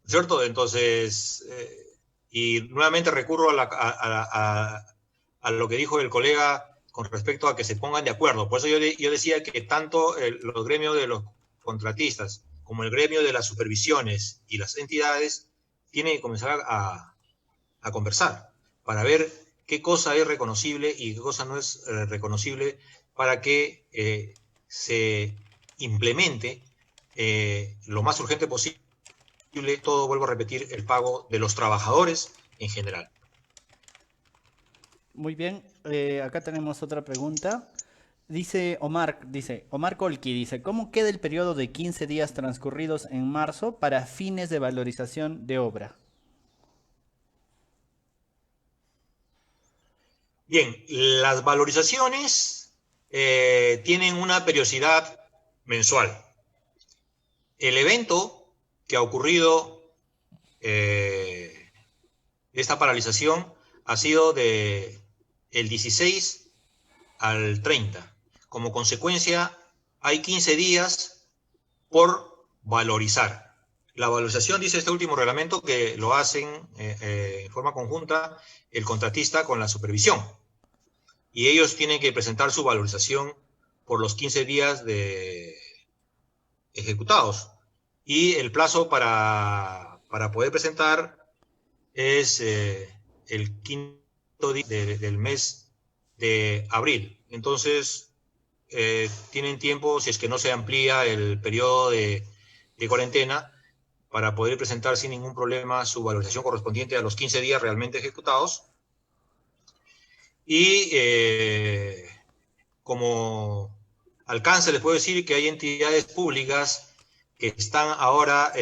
¿No es cierto? Entonces, y nuevamente recurro a lo que dijo el colega con respecto a que se pongan de acuerdo. Por eso yo decía que tanto los gremios de los contratistas como el gremio de las supervisiones y las entidades tienen que comenzar a conversar para ver qué cosa es reconocible y qué cosa no es reconocible para que se implemente lo más urgente posible todo, vuelvo a repetir, el pago de los trabajadores en general. Muy bien, acá tenemos otra pregunta. Dice Omar Colqui, dice, ¿cómo queda el periodo de 15 días transcurridos en marzo para fines de valorización de obra? Bien, las valorizaciones tienen una periodicidad mensual. El evento que ha ocurrido, esta paralización, ha sido de el 16 al 30. Como consecuencia, hay 15 días por valorizar. La valorización, dice este último reglamento, que lo hacen en forma conjunta el contratista con la supervisión. Y ellos tienen que presentar su valorización por los 15 días de ejecutados. Y el plazo para poder presentar es el quinto día del mes de abril. Entonces, tienen tiempo, si es que no se amplía el periodo de cuarentena, para poder presentar sin ningún problema su valorización correspondiente a los 15 días realmente ejecutados. Y como alcance, les puedo decir que hay entidades públicas que están ahora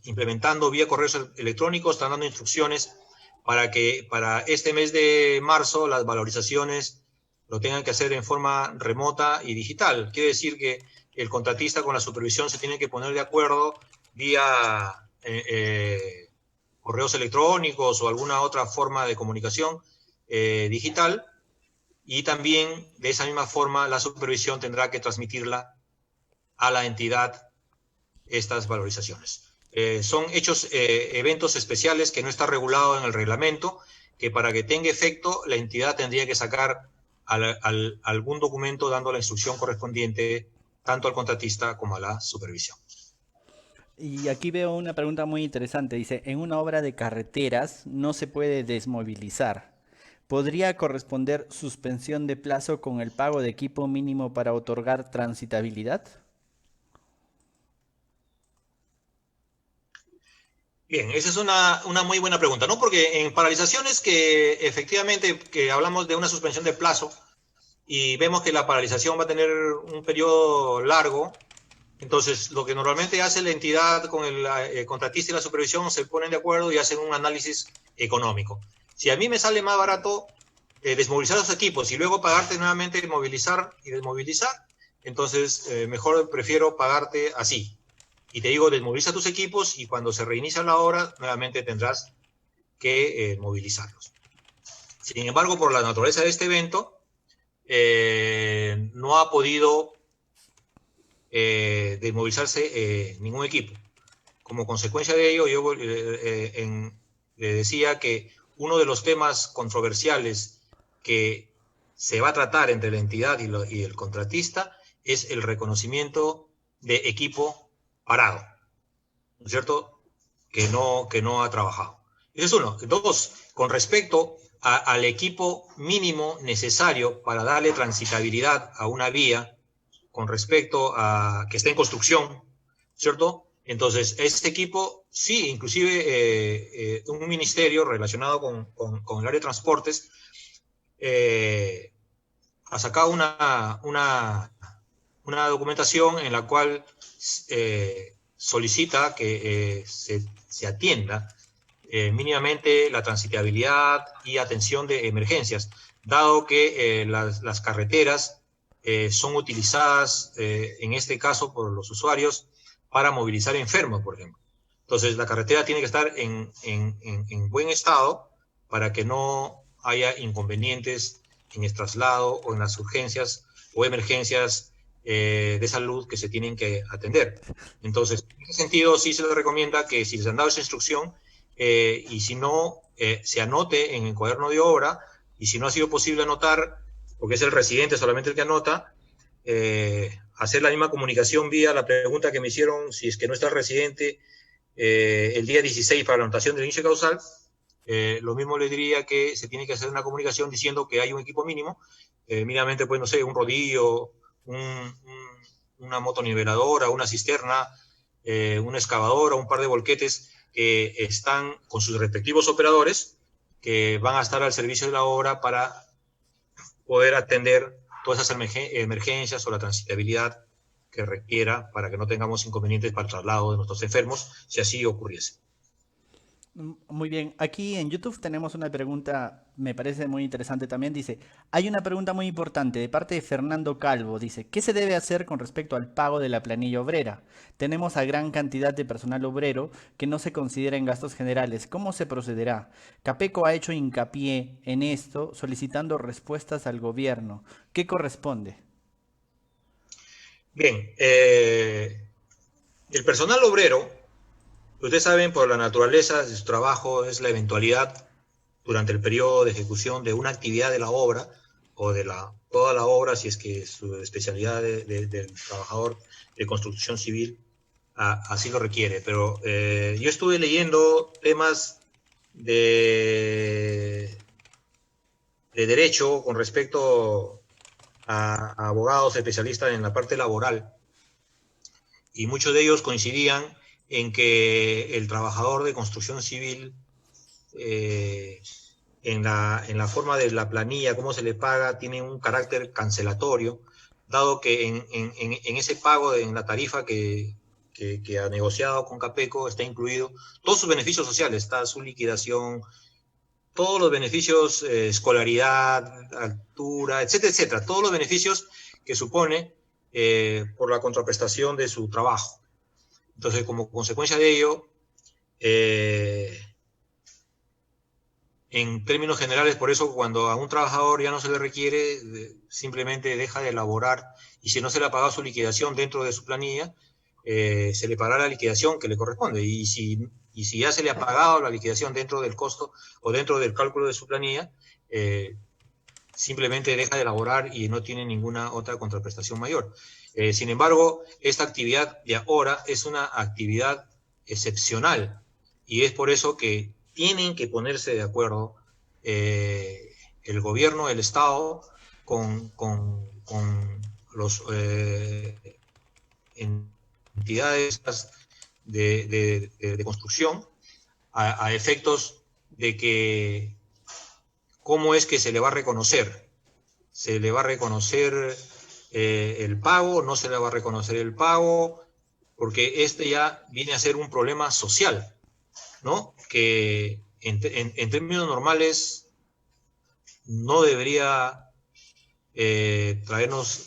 implementando vía correos electrónicos, están dando instrucciones para que para este mes de marzo las valorizaciones lo tengan que hacer en forma remota y digital. Quiere decir que el contratista con la supervisión se tiene que poner de acuerdo vía correos electrónicos o alguna otra forma de comunicación digital, y también de esa misma forma la supervisión tendrá que transmitirla a la entidad estas valorizaciones. Son hechos, eventos especiales que no está regulado en el reglamento, que para que tenga efecto la entidad tendría que sacar algún documento dando la instrucción correspondiente tanto al contratista como a la supervisión. Y aquí veo una pregunta muy interesante. Dice, en una obra de carreteras no se puede desmovilizar. ¿Podría corresponder suspensión de plazo con el pago de equipo mínimo para otorgar transitabilidad? Bien, esa es una muy buena pregunta, ¿no? Porque en paralizaciones que efectivamente que hablamos de una suspensión de plazo y vemos que la paralización va a tener un periodo largo, entonces lo que normalmente hace la entidad con el contratista y la supervisión se ponen de acuerdo y hacen un análisis económico. Si a mí me sale más barato desmovilizar los equipos y luego pagarte nuevamente movilizar y desmovilizar, entonces mejor prefiero pagarte así. Y te digo, desmoviliza tus equipos y cuando se reinicia la obra, nuevamente tendrás que movilizarlos. Sin embargo, por la naturaleza de este evento, no ha podido desmovilizarse ningún equipo. Como consecuencia de ello, yo le decía que uno de los temas controversiales que se va a tratar entre la entidad y el contratista es el reconocimiento de equipo parado, ¿no es cierto? Que no ha trabajado. Ese es uno. Dos, con respecto al equipo mínimo necesario para darle transitabilidad a una vía, con respecto a que está en construcción, ¿cierto? Entonces, este equipo, sí, inclusive un ministerio relacionado con el área de transportes ha sacado una documentación en la cual solicita que se atienda mínimamente la transitabilidad y atención de emergencias, dado que las carreteras son utilizadas en este caso por los usuarios para movilizar enfermos, por ejemplo. Entonces, la carretera tiene que estar en buen estado para que no haya inconvenientes en el traslado o en las urgencias o emergencias de salud que se tienen que atender. Entonces, en ese sentido, sí se le recomienda que si les han dado esa instrucción y si no, se anote en el cuaderno de obra, y si no ha sido posible anotar, porque es el residente solamente el que anota, hacer la misma comunicación vía la pregunta que me hicieron, si es que no está el residente el día 16 para la anotación del inicio causal. Lo mismo le diría que se tiene que hacer una comunicación diciendo que hay un equipo mínimo, mínimamente, pues no sé, un rodillo, una motoniveladora, una cisterna, una excavadora, un par de volquetes que están con sus respectivos operadores, que van a estar al servicio de la obra para poder atender todas esas emergencias o la transitabilidad que requiera para que no tengamos inconvenientes para el traslado de nuestros enfermos, si así ocurriese. Muy bien, aquí en YouTube tenemos una pregunta, me parece muy interesante también. Dice, hay una pregunta muy importante de parte de Fernando Calvo. Dice, ¿qué se debe hacer con respecto al pago de la planilla obrera? Tenemos a gran cantidad de personal obrero que no se considera en gastos generales. ¿Cómo se procederá? Capeco ha hecho hincapié en esto, solicitando respuestas al gobierno. ¿Qué corresponde? Bien, el personal obrero, ustedes saben, por la naturaleza de su trabajo, es la eventualidad durante el periodo de ejecución de una actividad de la obra o de toda la obra, si es que su especialidad del trabajador de construcción civil así lo requiere. Pero yo estuve leyendo temas de derecho con respecto a abogados especialistas en la parte laboral, y muchos de ellos coincidían en que el trabajador de construcción civil, en la forma de la planilla, cómo se le paga, tiene un carácter cancelatorio, dado que en ese pago, en la tarifa que que ha negociado con Capeco está incluido todos sus beneficios sociales, está su liquidación, todos los beneficios, escolaridad, altura, etcétera, etcétera, todos los beneficios que supone por la contraprestación de su trabajo. Entonces, como consecuencia de ello, en términos generales, por eso cuando a un trabajador ya no se le requiere, simplemente deja de elaborar, y si no se le ha pagado su liquidación dentro de su planilla, se le pagará la liquidación que le corresponde. Y si ya se le ha pagado la liquidación dentro del costo o dentro del cálculo de su planilla, simplemente deja de elaborar y no tiene ninguna otra contraprestación mayor. Sin embargo, esta actividad de ahora es una actividad excepcional y es por eso que tienen que ponerse de acuerdo el gobierno, el Estado, con los entidades de construcción a efectos de que cómo es que se le va a reconocer. ¿Se le va a reconocer el pago? ¿No se le va a reconocer el pago? Porque este ya viene a ser un problema social, ¿no? Que en términos normales no debería traernos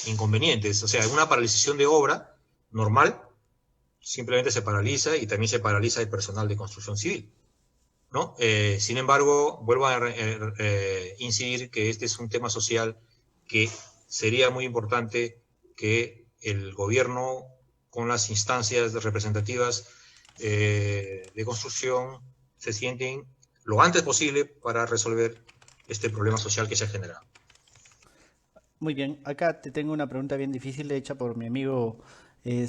inconvenientes. O sea, una paralización de obra normal simplemente se paraliza y también se paraliza el personal de construcción civil, ¿no? Sin embargo, vuelvo a incidir que este es un tema social que sería muy importante que el gobierno con las instancias representativas de construcción se sienten lo antes posible para resolver este problema social que se ha generado. Muy bien, acá te tengo una pregunta bien difícil hecha por mi amigo.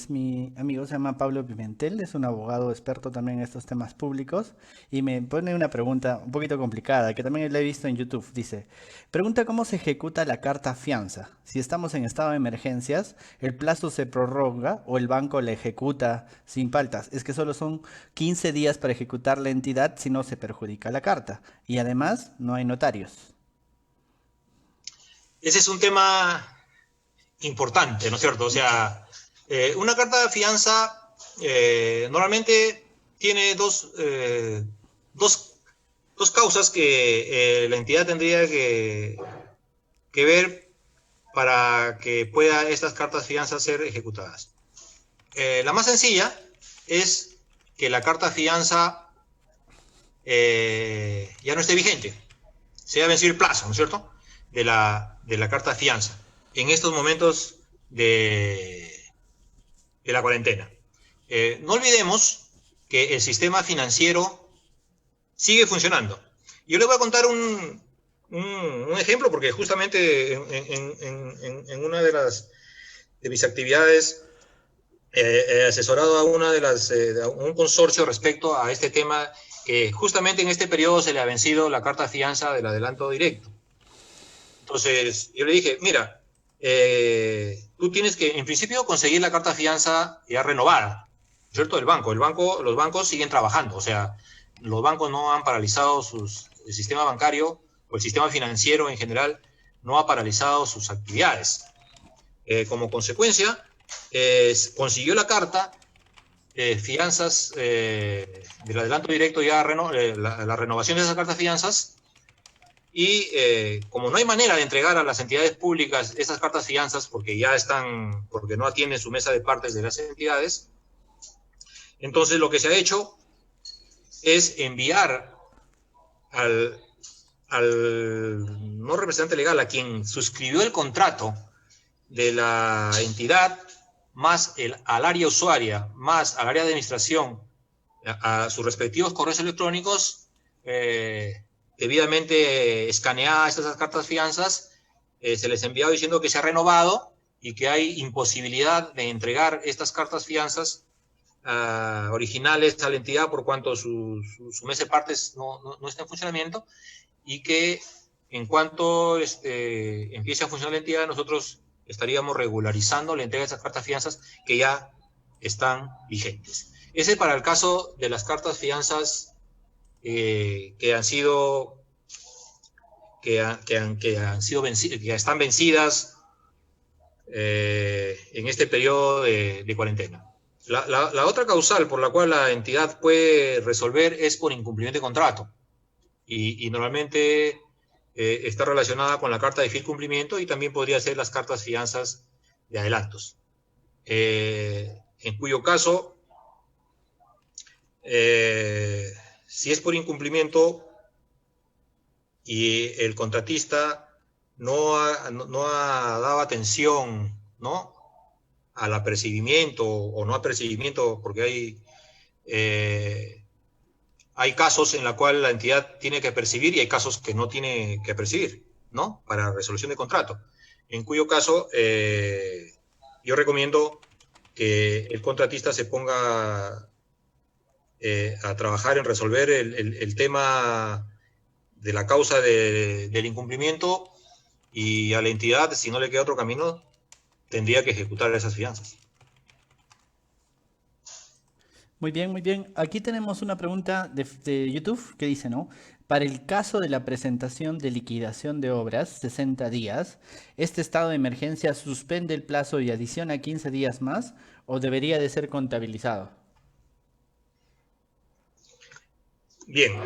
Mi amigo se llama Pablo Pimentel, es un abogado experto también en estos temas públicos y me pone una pregunta un poquito complicada que también la he visto en YouTube. Dice, pregunta cómo se ejecuta la carta fianza. Si estamos en estado de emergencias, ¿el plazo se prorroga o el banco la ejecuta sin faltas? Es que solo son 15 días para ejecutar la entidad si no se perjudica la carta y además no hay notarios. Ese es un tema importante, ¿no es cierto? O sea, una carta de fianza normalmente tiene dos causas que la entidad tendría que ver para que pueda estas cartas de fianza ser ejecutadas. La más sencilla es que la carta de fianza ya no esté vigente, se ha vencido el plazo, ¿no es cierto?, de la carta de fianza en estos momentos de la cuarentena. No olvidemos que el sistema financiero sigue funcionando. Yo le voy a contar un ejemplo, porque justamente en una de mis actividades he asesorado a a un consorcio respecto a este tema, que justamente en este periodo se le ha vencido la carta de fianza del adelanto directo. Entonces, yo le dije, mira, tú tienes que, en principio, conseguir la carta de fianza ya renovada, ¿cierto? Los bancos siguen trabajando, o sea, los bancos no han paralizado el sistema bancario o el sistema financiero en general no ha paralizado sus actividades. Como consecuencia, consiguió la carta, fianzas del adelanto directo, ya la renovación de esas cartas de fianzas. Y como no hay manera de entregar a las entidades públicas esas cartas fianzas porque porque no atienden su mesa de partes de las entidades, entonces lo que se ha hecho es enviar al no representante legal, a quien suscribió el contrato de la entidad, más al área usuaria, más al área de administración, a sus respectivos correos electrónicos, debidamente escaneadas estas cartas fianzas, se les ha enviado diciendo que se ha renovado y que hay imposibilidad de entregar estas cartas fianzas originales a la entidad por cuanto su mesa de partes no está en funcionamiento, y que en cuanto empiece a funcionar la entidad, nosotros estaríamos regularizando la entrega de esas cartas fianzas que ya están vigentes. Ese es para el caso de las cartas fianzas que están vencidas en este periodo de cuarentena. La otra causal por la cual la entidad puede resolver es por incumplimiento de contrato. Y normalmente está relacionada con la carta de fiel cumplimiento y también podría ser las cartas fianzas de adelantos. En cuyo caso, si es por incumplimiento y el contratista no ha dado atención, ¿no?, al apercibimiento o no apercibimiento, porque hay casos en los cuales la entidad tiene que percibir y hay casos que no tiene que percibir, ¿no?, para resolución de contrato. En cuyo caso, yo recomiendo que el contratista se ponga a trabajar en resolver el tema de la causa del incumplimiento, y a la entidad, si no le queda otro camino, tendría que ejecutar esas fianzas. Muy bien, muy bien. Aquí tenemos una pregunta de YouTube que dice, ¿no? Para el caso de la presentación de liquidación de obras, 60 días, ¿este estado de emergencia suspende el plazo y adiciona 15 días más o debería de ser contabilizado? Bien,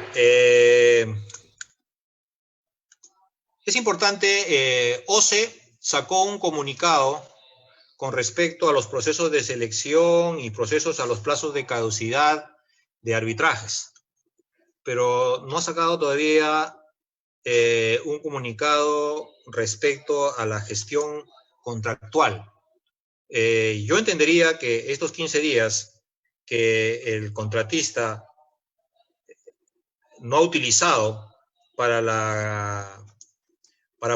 es importante, OCE sacó un comunicado con respecto a los procesos de selección y procesos a los plazos de caducidad de arbitrajes, pero no ha sacado todavía un comunicado respecto a la gestión contractual. Yo entendería que estos 15 días que el contratista no ha utilizado para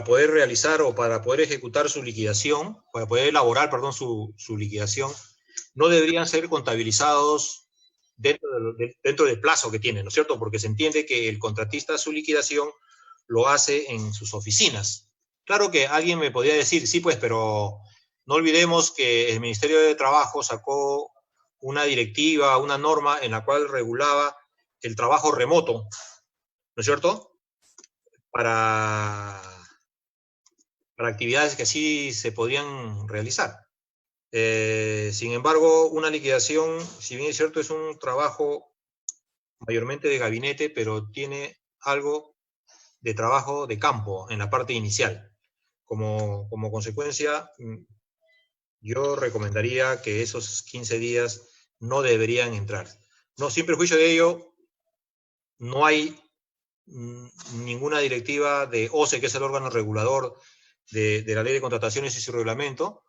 poder realizar o para poder ejecutar su liquidación, para poder elaborar, perdón, su liquidación, no deberían ser contabilizados dentro del plazo que tiene, ¿no es cierto? Porque se entiende que el contratista su liquidación lo hace en sus oficinas. Claro que alguien me podría decir, sí, pues, pero no olvidemos que el Ministerio de Trabajo sacó una directiva, una norma en la cual regulaba el trabajo remoto, ¿no es cierto?, para actividades que así se podían realizar. Sin embargo, una liquidación, si bien es cierto, es un trabajo mayormente de gabinete, pero tiene algo de trabajo de campo en la parte inicial. Como consecuencia, yo recomendaría que esos 15 días no deberían entrar. No, sin perjuicio de ello, no hay ninguna directiva de OCE, que es el órgano regulador de la ley de contrataciones y su reglamento,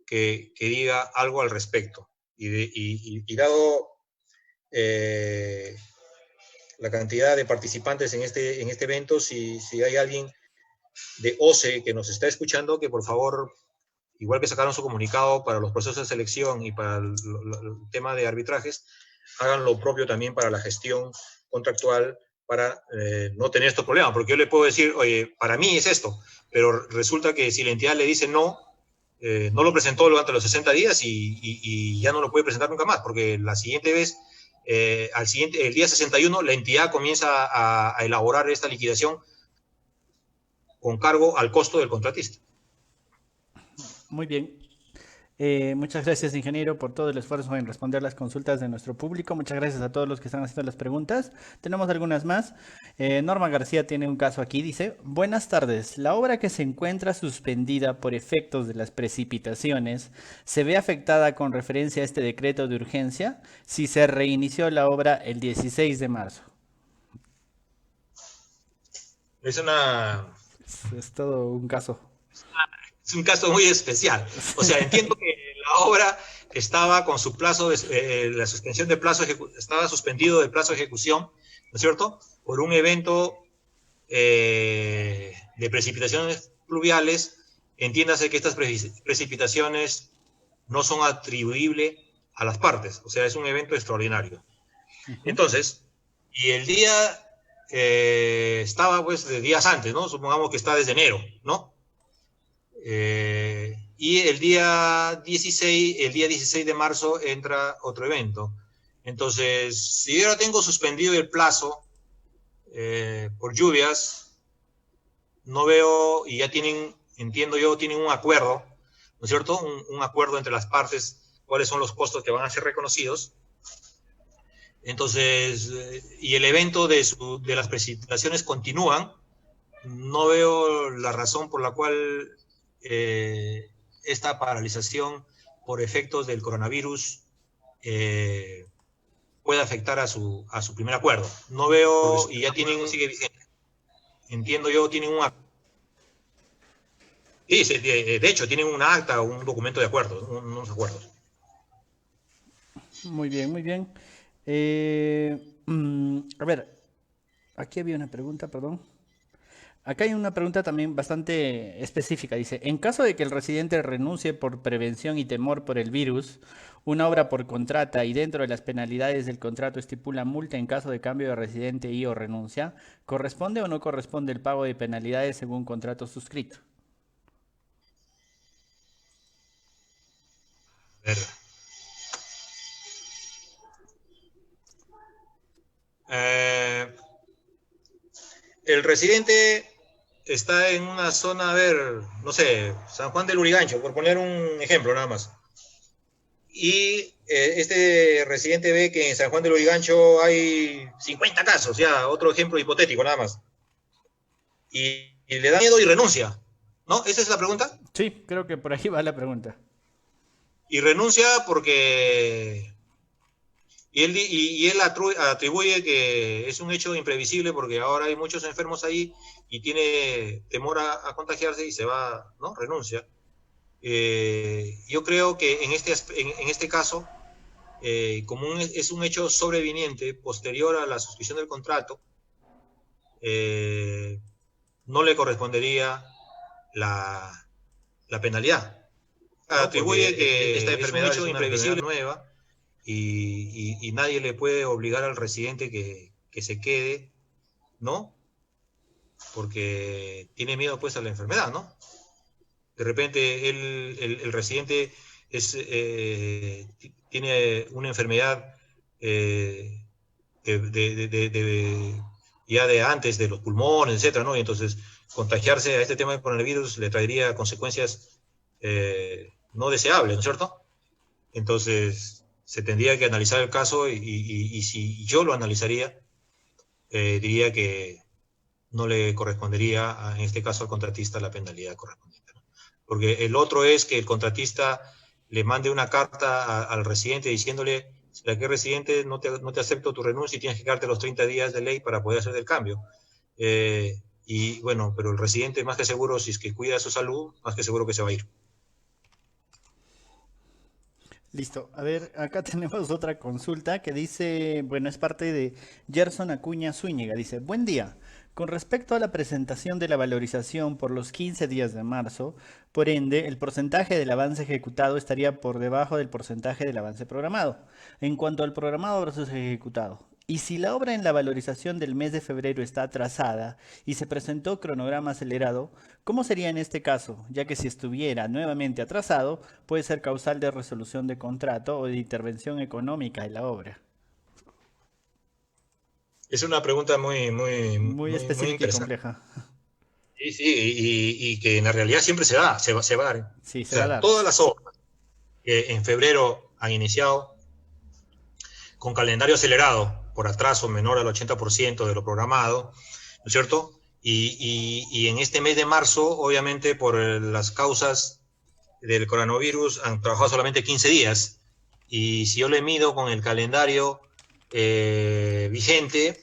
que diga algo al respecto. Y dado la cantidad de participantes en este evento, si hay alguien de OCE que nos está escuchando, que por favor, igual que sacaron su comunicado para los procesos de selección y para el tema de arbitrajes, hagan lo propio también para la gestión contractual, para no tener estos problemas. Porque yo le puedo decir, oye, para mí es esto, pero resulta que si la entidad le dice no, no lo presentó durante los 60 días y ya no lo puede presentar nunca más, porque la siguiente vez, el día 61, la entidad comienza a elaborar esta liquidación con cargo al costo del contratista. Muy bien. Muchas gracias, ingeniero, por todo el esfuerzo en responder las consultas de nuestro público. Muchas gracias a todos los que están haciendo las preguntas. Tenemos algunas más. Norma García tiene un caso aquí. Dice, buenas tardes. La obra que se encuentra suspendida por efectos de las precipitaciones, ¿se ve afectada con referencia a este decreto de urgencia si se reinició la obra el 16 de marzo? Es todo un caso. Es un caso muy especial. O sea, entiendo que la obra estaba con su plazo, la suspensión de plazo, estaba suspendido del plazo de ejecución, ¿no es cierto?, por un evento de precipitaciones pluviales. Entiéndase que estas precipitaciones no son atribuibles a las partes, o sea, es un evento extraordinario. Entonces, y el día estaba pues de días antes, ¿no? Supongamos que está desde enero, ¿no? Y el día 16 de marzo entra otro evento. Entonces, si yo ahora tengo suspendido el plazo por lluvias, no veo, y ya tienen, entiendo yo, tienen un acuerdo, ¿no es cierto? Un acuerdo entre las partes cuáles son los costos que van a ser reconocidos. Entonces, y el evento de las precipitaciones continúan. No veo la razón por la cual esta paralización por efectos del coronavirus pueda afectar a su primer acuerdo. No veo, y ya tienen, sigue vigente. Entiendo yo, tienen un acta. Sí, de hecho, tienen un acta o un documento de acuerdos, unos acuerdos. Muy bien, muy bien. A ver, aquí había una pregunta, perdón. Acá hay una pregunta también bastante específica. Dice, en caso de que el residente renuncie por prevención y temor por el virus, una obra por contrata y dentro de las penalidades del contrato estipula multa en caso de cambio de residente y o renuncia, ¿corresponde o no corresponde el pago de penalidades según contrato suscrito? A ver. El residente está en una zona, a ver, no sé, San Juan del Urigancho, por poner un ejemplo nada más. Y este residente ve que en San Juan del Urigancho hay 50 casos, ya, otro ejemplo hipotético nada más. Y le da miedo y renuncia, ¿no? ¿Esa es la pregunta? Sí, creo que por ahí va la pregunta. Y renuncia porque él atribuye que es un hecho imprevisible porque ahora hay muchos enfermos ahí y tiene temor a contagiarse y se va, ¿no? Renuncia. Yo creo que en este caso, como es un hecho sobreviniente posterior a la suscripción del contrato, no le correspondería la penalidad. Atribuye que esta enfermedad es un hecho imprevisible nueva y nadie le puede obligar al residente que se quede, ¿no? Porque tiene miedo pues a la enfermedad, ¿no? De repente el residente tiene una enfermedad ya de antes de los pulmones, etcétera, ¿no? Y entonces contagiarse a este tema del coronavirus le traería consecuencias no deseables, ¿no es cierto? Entonces se tendría que analizar el caso y si yo lo analizaría, diría que no le correspondería, en este caso al contratista, la penalidad correspondiente, ¿no? Porque el otro es que el contratista le mande una carta al residente diciéndole, ¿será que residente no te acepto tu renuncia y tienes que quedarte los 30 días de ley para poder hacer el cambio? Y bueno, pero el residente más que seguro, si es que cuida su salud, más que seguro que se va a ir. Listo. A ver, acá tenemos otra consulta que dice, bueno, es parte de Gerson Acuña Zúñiga. Dice, buen día. Con respecto a la presentación de la valorización por los 15 días de marzo, por ende, el porcentaje del avance ejecutado estaría por debajo del porcentaje del avance programado. En cuanto al programado versus ejecutado. Y si la obra en la valorización del mes de febrero está atrasada y se presentó cronograma acelerado, ¿cómo sería en este caso? Ya que si estuviera nuevamente atrasado, puede ser causal de resolución de contrato o de intervención económica en la obra. Es una pregunta Muy muy específica y interesante. compleja. Sí, sí, y que en la realidad siempre se va a dar. Sí, O se va a sea, dar. todas las obras que en febrero han iniciado con calendario acelerado por atraso menor al 80% de lo programado, ¿no es cierto? Y en este mes de marzo, obviamente, por las causas del coronavirus, han trabajado solamente 15 días. Y si yo le mido con el calendario vigente,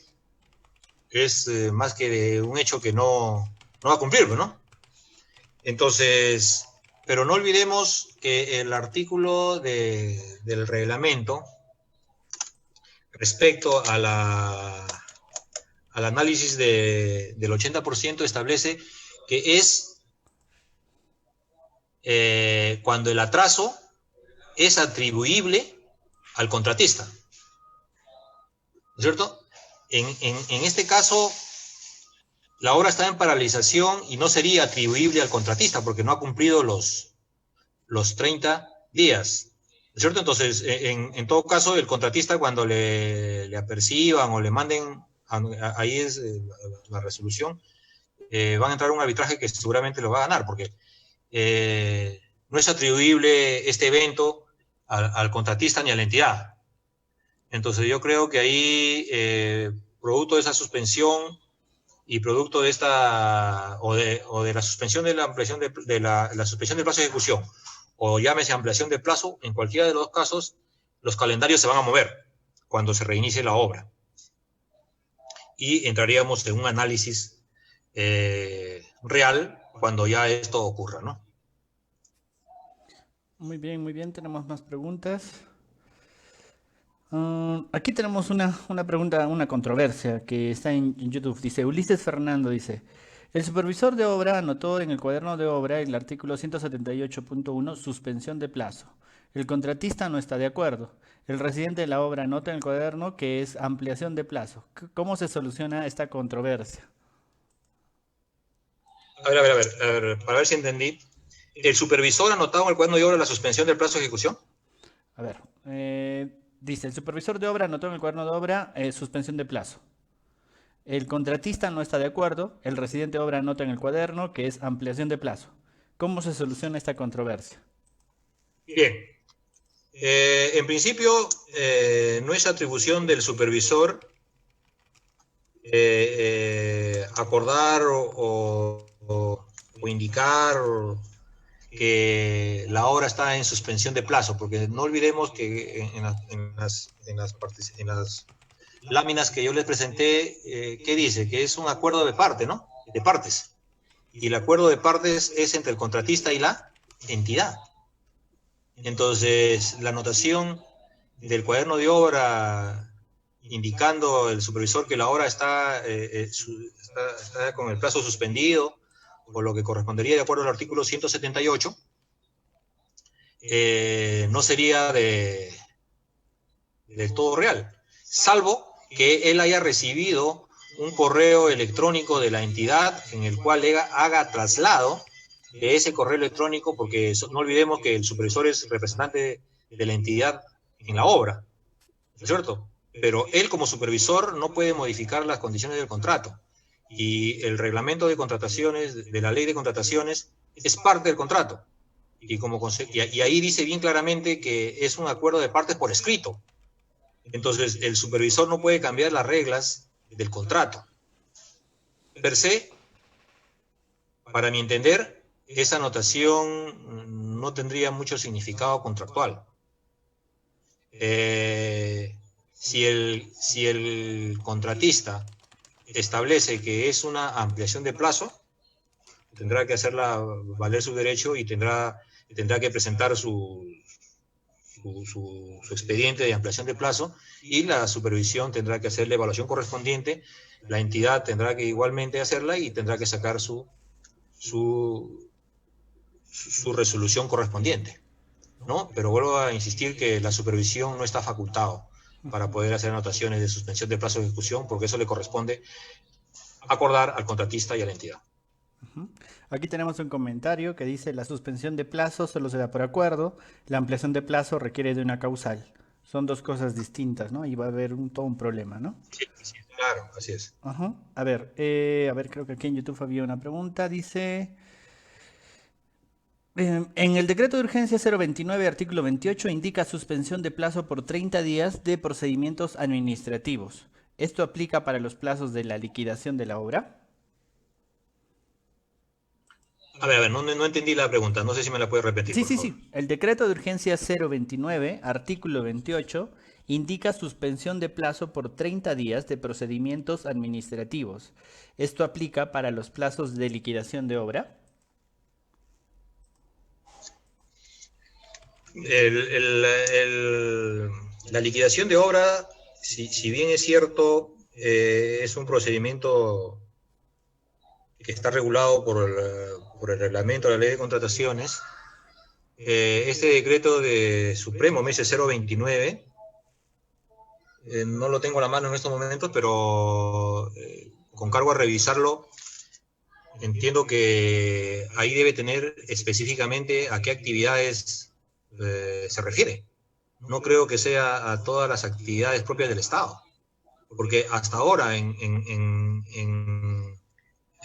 es más que de un hecho que no va a cumplir, ¿no? Entonces, pero no olvidemos que el artículo del reglamento respecto al análisis del 80% establece que es cuando el atraso es atribuible al contratista, ¿no es cierto? En este caso, la obra está en paralización y no sería atribuible al contratista porque no ha cumplido los 30 días, ¿no es cierto? Entonces, en todo caso, el contratista cuando le aperciban o le manden, ahí es la resolución, van a entrar a un arbitraje que seguramente lo va a ganar porque no es atribuible este evento al contratista ni a la entidad. Entonces yo creo que ahí, producto de esa suspensión y producto de esta, o de la suspensión de la ampliación de la suspensión del plazo de ejecución, o llámese ampliación de plazo, en cualquiera de los casos, los calendarios se van a mover cuando se reinicie la obra. Y entraríamos en un análisis real cuando ya esto ocurra, ¿no? Muy bien, tenemos más preguntas. Aquí tenemos una pregunta, una controversia que está en YouTube. Dice, Ulises Fernando dice, el supervisor de obra anotó en el cuaderno de obra el artículo 178.1, suspensión de plazo. El contratista no está de acuerdo. El residente de la obra anota en el cuaderno que es ampliación de plazo. ¿Cómo se soluciona esta controversia? A ver, para ver si entendí. ¿El supervisor anotado en el cuaderno de obra la suspensión del plazo de ejecución? A ver, dice, el supervisor de obra anotó en el cuaderno de obra suspensión de plazo. El contratista no está de acuerdo, el residente de obra anota en el cuaderno que es ampliación de plazo. ¿Cómo se soluciona esta controversia? Bien. En principio, no es atribución del supervisor acordar o indicar que la obra está en suspensión de plazo, porque no olvidemos que en las láminas que yo les presenté, ¿qué dice? Que es un acuerdo de parte, ¿no? De partes. Y el acuerdo de partes es entre el contratista y la entidad. Entonces, la anotación del cuaderno de obra indicando el supervisor que la obra está con el plazo suspendido, o lo que correspondería de acuerdo al artículo 178, no sería del todo real, salvo que él haya recibido un correo electrónico de la entidad en el cual haga traslado de ese correo electrónico, porque no olvidemos que el supervisor es representante de la entidad en la obra, ¿no es cierto? Pero él como supervisor no puede modificar las condiciones del contrato. Y el reglamento de contrataciones, de la ley de contrataciones, es parte del contrato. Y ahí dice bien claramente que es un acuerdo de partes por escrito. Entonces, el supervisor no puede cambiar las reglas del contrato. Per se, para mi entender, esa anotación no tendría mucho significado contractual. Si el contratista establece que es una ampliación de plazo, tendrá que hacerla valer su derecho y tendrá que presentar su expediente de ampliación de plazo, y la supervisión tendrá que hacer la evaluación correspondiente, la entidad tendrá que igualmente hacerla y tendrá que sacar su resolución correspondiente, ¿no? Pero vuelvo a insistir que la supervisión no está facultado para poder hacer anotaciones de suspensión de plazo de ejecución, porque eso le corresponde acordar al contratista y a la entidad. Aquí tenemos un comentario que dice, la suspensión de plazo solo se da por acuerdo, la ampliación de plazo requiere de una causal. Son dos cosas distintas, ¿no? Y va a haber todo un problema, ¿no? Sí, claro, así es. A ver, creo que aquí en YouTube había una pregunta, dice... En el decreto de urgencia 029, artículo 28, indica suspensión de plazo por 30 días de procedimientos administrativos. ¿Esto aplica para los plazos de la liquidación de la obra? A ver, no entendí la pregunta. No sé si me la puede repetir, por favor. Sí. El decreto de urgencia 029, artículo 28, indica suspensión de plazo por 30 días de procedimientos administrativos. ¿Esto aplica para los plazos de liquidación de obra? La liquidación de obra, si bien es cierto, es un procedimiento que está regulado por el reglamento de la ley de contrataciones. Este decreto de Supremo, me dice 029, no lo tengo a la mano en estos momentos, pero con cargo a revisarlo, entiendo que ahí debe tener específicamente a qué actividades se refiere. No creo que sea a todas las actividades propias del Estado, porque hasta ahora,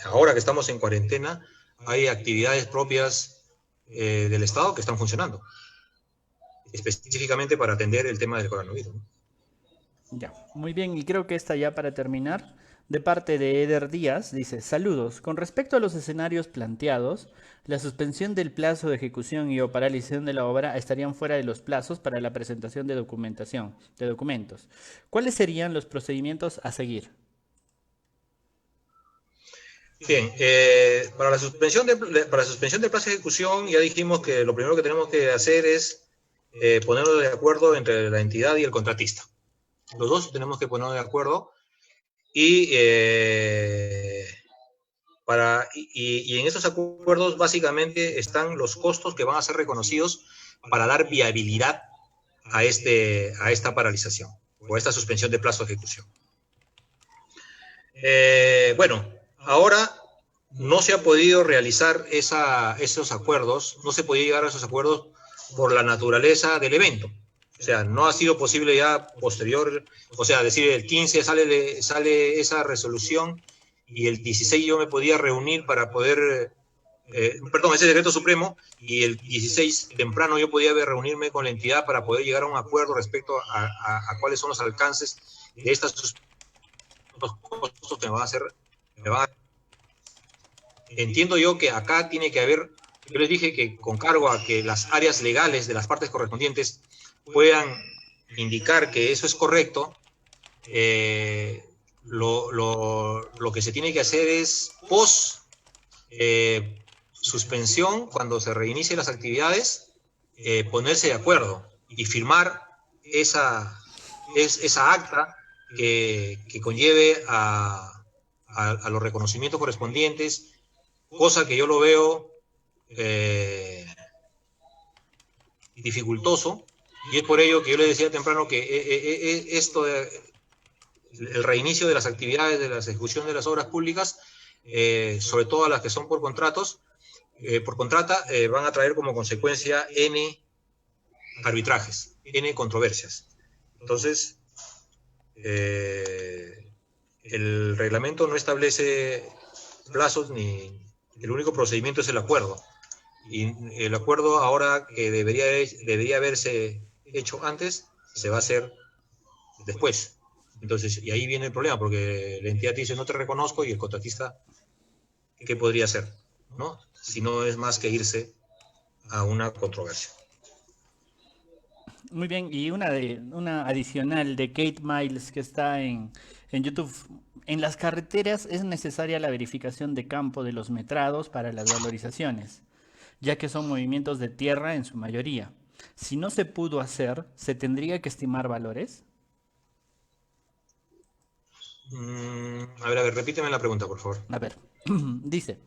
ahora que estamos en cuarentena, hay actividades propias del Estado que están funcionando. específicamente para atender el tema del coronavirus, ¿no? Ya, muy bien, y creo que esta ya para terminar, de parte de Eder Díaz, dice, saludos, con respecto a los escenarios planteados, la suspensión del plazo de ejecución y o paralización de la obra estarían fuera de los plazos para la presentación de documentación, de documentos. ¿Cuáles serían los procedimientos a seguir? Bien, para la suspensión del plazo de ejecución ya dijimos que lo primero que tenemos que hacer es ponernos de acuerdo entre la entidad y el contratista. Los dos tenemos que ponernos de acuerdo y, en esos acuerdos básicamente están los costos que van a ser reconocidos para dar viabilidad a esta paralización o a esta suspensión de plazo de ejecución. Bueno, ahora no se ha podido realizar esos acuerdos, no se podía llegar a esos acuerdos por la naturaleza del evento. O sea, no ha sido posible ya posterior, o sea, decir el 15 sale esa resolución y el 16 yo me podía reunir para poder, perdón, ese decreto supremo, y el 16 temprano yo podía reunirme con la entidad para poder llegar a un acuerdo respecto a cuáles son los alcances de estos costos que me van a hacer. Entiendo yo que acá tiene que haber, yo les dije que con cargo a que las áreas legales de las partes correspondientes puedan indicar que eso es correcto, lo que se tiene que hacer es post suspensión, cuando se reinicien las actividades, ponerse de acuerdo y firmar esa acta que conlleve a los reconocimientos correspondientes, cosa que yo lo veo dificultoso, y es por ello que yo les decía temprano que el reinicio de las actividades de la ejecución de las obras públicas, sobre todo las que son por contratos, por contrata, van a traer como consecuencia N arbitrajes, N controversias. Entonces, el reglamento no establece plazos, ni el único procedimiento es el acuerdo. Y el acuerdo ahora, que debería haberse hecho antes, se va a hacer después. Entonces, y ahí viene el problema, porque la entidad dice no te reconozco, y el contratista, ¿qué podría hacer? ¿No? Si no es más que irse a una controversia. Muy bien, y una adicional de Kate Miles que está en YouTube. En las carreteras es necesaria la verificación de campo de los metrados para las valorizaciones, ya que son movimientos de tierra en su mayoría. Si no se pudo hacer, ¿se tendría que estimar valores? A ver, repíteme la pregunta, por favor. A ver, dice,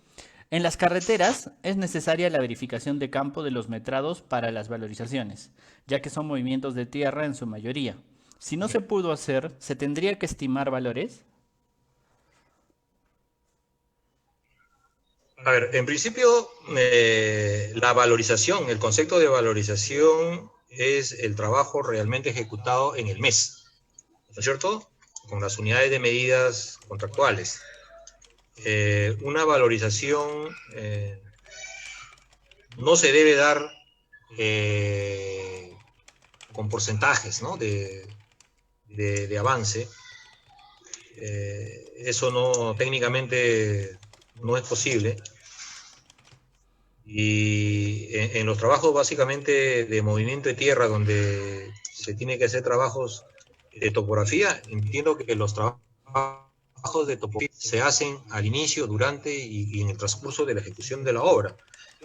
en las carreteras es necesaria la verificación de campo de los metrados para las valorizaciones, ya que son movimientos de tierra en su mayoría. Si no se pudo hacer, ¿se tendría que estimar valores? A ver, en principio, la valorización, el concepto de valorización es el trabajo realmente ejecutado en el mes, ¿no es cierto? Con las unidades de medidas contractuales. Una valorización no se debe dar con porcentajes, ¿no?, de avance. Eso no, técnicamente no es posible. Y en los trabajos básicamente de movimiento de tierra, donde se tiene que hacer trabajos de topografía, entiendo que los trabajos de topografía se hacen al inicio, durante y en el transcurso de la ejecución de la obra.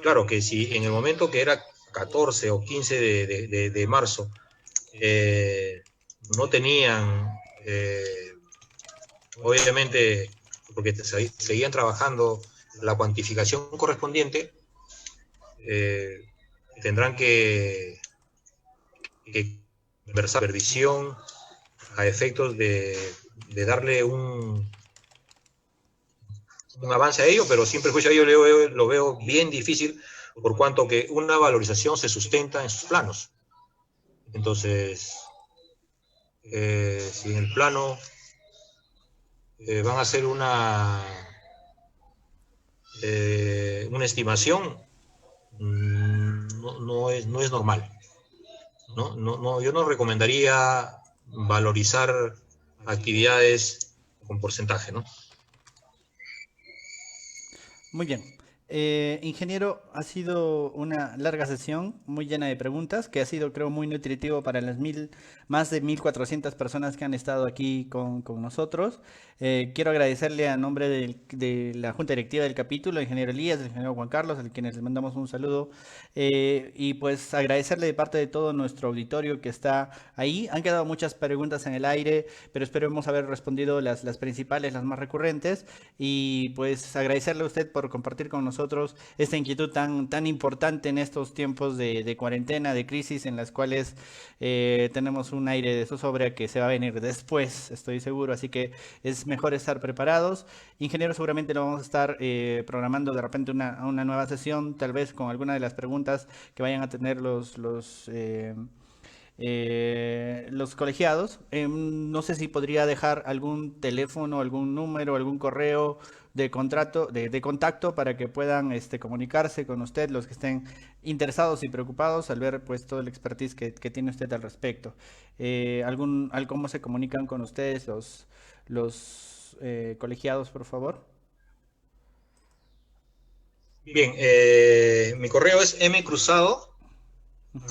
Claro que si en el momento que era 14 o 15 de marzo no tenían, obviamente, porque seguían trabajando la cuantificación correspondiente, tendrán que versar supervisión a efectos de darle un avance a ello, pero sin prejuicio a ello lo veo bien difícil, por cuanto que una valorización se sustenta en sus planos. Entonces, si en el plano van a hacer una estimación, no es normal. Yo no recomendaría valorizar actividades con porcentaje, ¿no? Muy bien. Ingeniero, ha sido una larga sesión muy llena de preguntas, que ha sido, creo, muy nutritivo para las más de 1.400 personas que han estado aquí con nosotros. Quiero agradecerle a nombre de la Junta Directiva del capítulo, al ingeniero Elías, al ingeniero Juan Carlos, a quienes les mandamos un saludo, y pues agradecerle de parte de todo nuestro auditorio que está ahí. Han quedado muchas preguntas en el aire, pero esperemos haber respondido las principales, las más recurrentes, y pues agradecerle a usted por compartir con nosotros esta inquietud tan importante en estos tiempos de cuarentena, de crisis, en las cuales tenemos un aire de zozobra que se va a venir después, estoy seguro, así que es mejor estar preparados. Ingeniero, seguramente lo vamos a estar programando de repente una nueva sesión, tal vez con alguna de las preguntas que vayan a tener los colegiados. No sé si podría dejar algún teléfono, algún número, algún correo de contacto para que puedan comunicarse con usted, los que estén interesados y preocupados al ver pues todo el expertise que tiene usted al respecto. ¿Cómo se comunican con ustedes los colegiados, por favor? Bien, mi correo es mcruzado Ujú.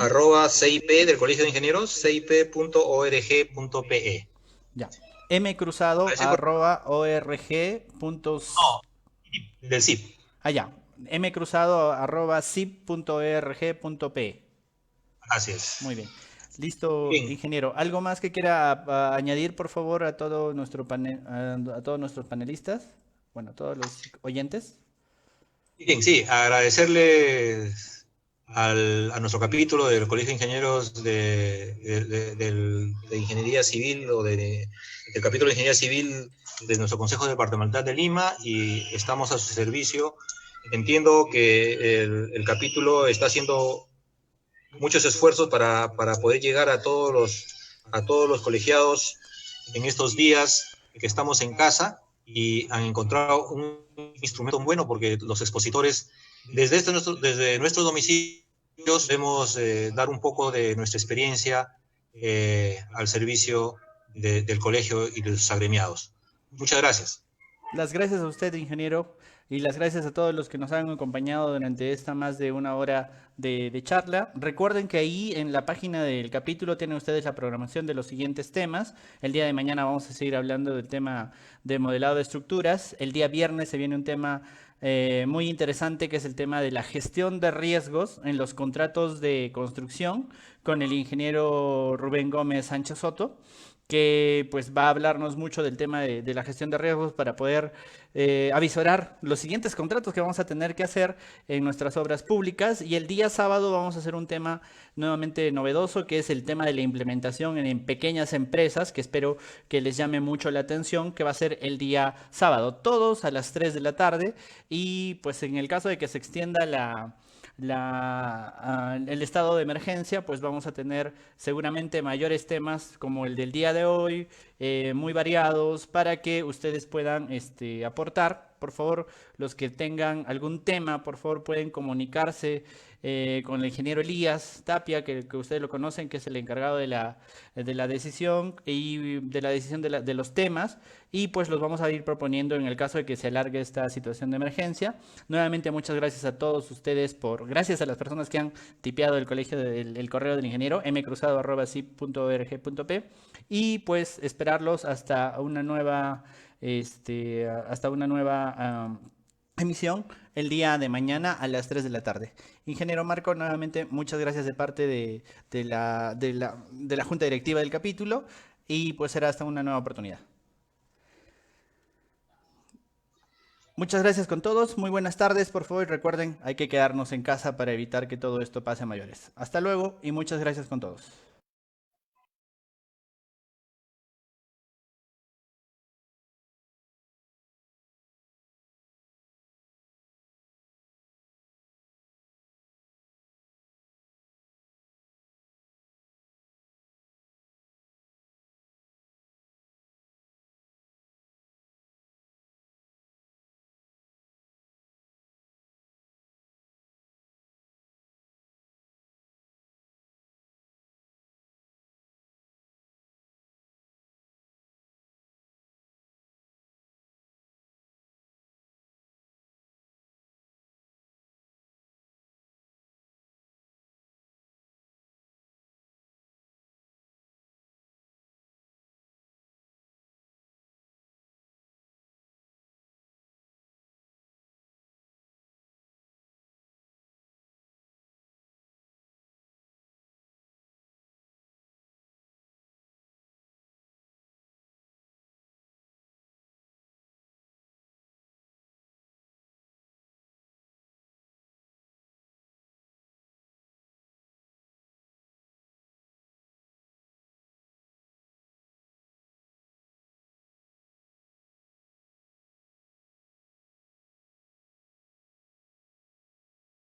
@CIP del Colegio de Ingenieros, cip.org.pe. Ya. A mcruzado ese correo, arroba org puntos. no, del CIP. Allá. mcruzado arroba zip.org.p. Así es. Muy bien. Listo, Bien, ingeniero. ¿Algo más que quiera añadir, por favor, a todo a todos nuestros panelistas? Bueno, a todos los oyentes. bien, sí, agradecerles a nuestro capítulo del Colegio de Ingenieros de Ingeniería Civil del capítulo de Ingeniería Civil de nuestro Consejo Departamental de Lima, y estamos a su servicio. Entiendo que el capítulo está haciendo muchos esfuerzos para poder llegar a todos los colegiados en estos días que estamos en casa, y han encontrado un instrumento bueno porque los expositores desde nuestros domicilios debemos dar un poco de nuestra experiencia al servicio del colegio y de sus agremiados. Muchas gracias. Las gracias a usted, ingeniero, y las gracias a todos los que nos han acompañado durante esta más de una hora de charla. Recuerden que ahí en la página del capítulo tienen ustedes la programación de los siguientes temas. El día de mañana vamos a seguir hablando del tema de modelado de estructuras. El día viernes se viene un tema muy interesante, que es el tema de la gestión de riesgos en los contratos de construcción, con el ingeniero Rubén Gómez Sánchez Soto, que pues va a hablarnos mucho del tema de la gestión de riesgos para poder avisorar los siguientes contratos que vamos a tener que hacer en nuestras obras públicas. Y el día sábado vamos a hacer un tema nuevamente novedoso, que es el tema de la implementación en pequeñas empresas, que espero que les llame mucho la atención, que va a ser el día sábado, todos a las 3 de la tarde. Y pues en el caso de que se extienda el estado de emergencia, pues vamos a tener seguramente mayores temas como el del día de hoy, muy variados, para que ustedes puedan aportar. Por favor, los que tengan algún tema, por favor, pueden comunicarse con el ingeniero Elías Tapia, que ustedes lo conocen, que es el encargado de la decisión y de la decisión de los temas, y pues los vamos a ir proponiendo en el caso de que se alargue esta situación de emergencia. Nuevamente, muchas gracias a todos ustedes gracias a las personas que han tipeado el correo del ingeniero, mcruzado@zip.org.p, y pues esperarlos hasta una nueva emisión el día de mañana a las 3 de la tarde. Ingeniero Marco, nuevamente muchas gracias de parte de la Junta Directiva del capítulo, y pues será hasta una nueva oportunidad. Muchas gracias con todos, muy buenas tardes, por favor, y recuerden, hay que quedarnos en casa para evitar que todo esto pase a mayores. Hasta luego y muchas gracias con todos.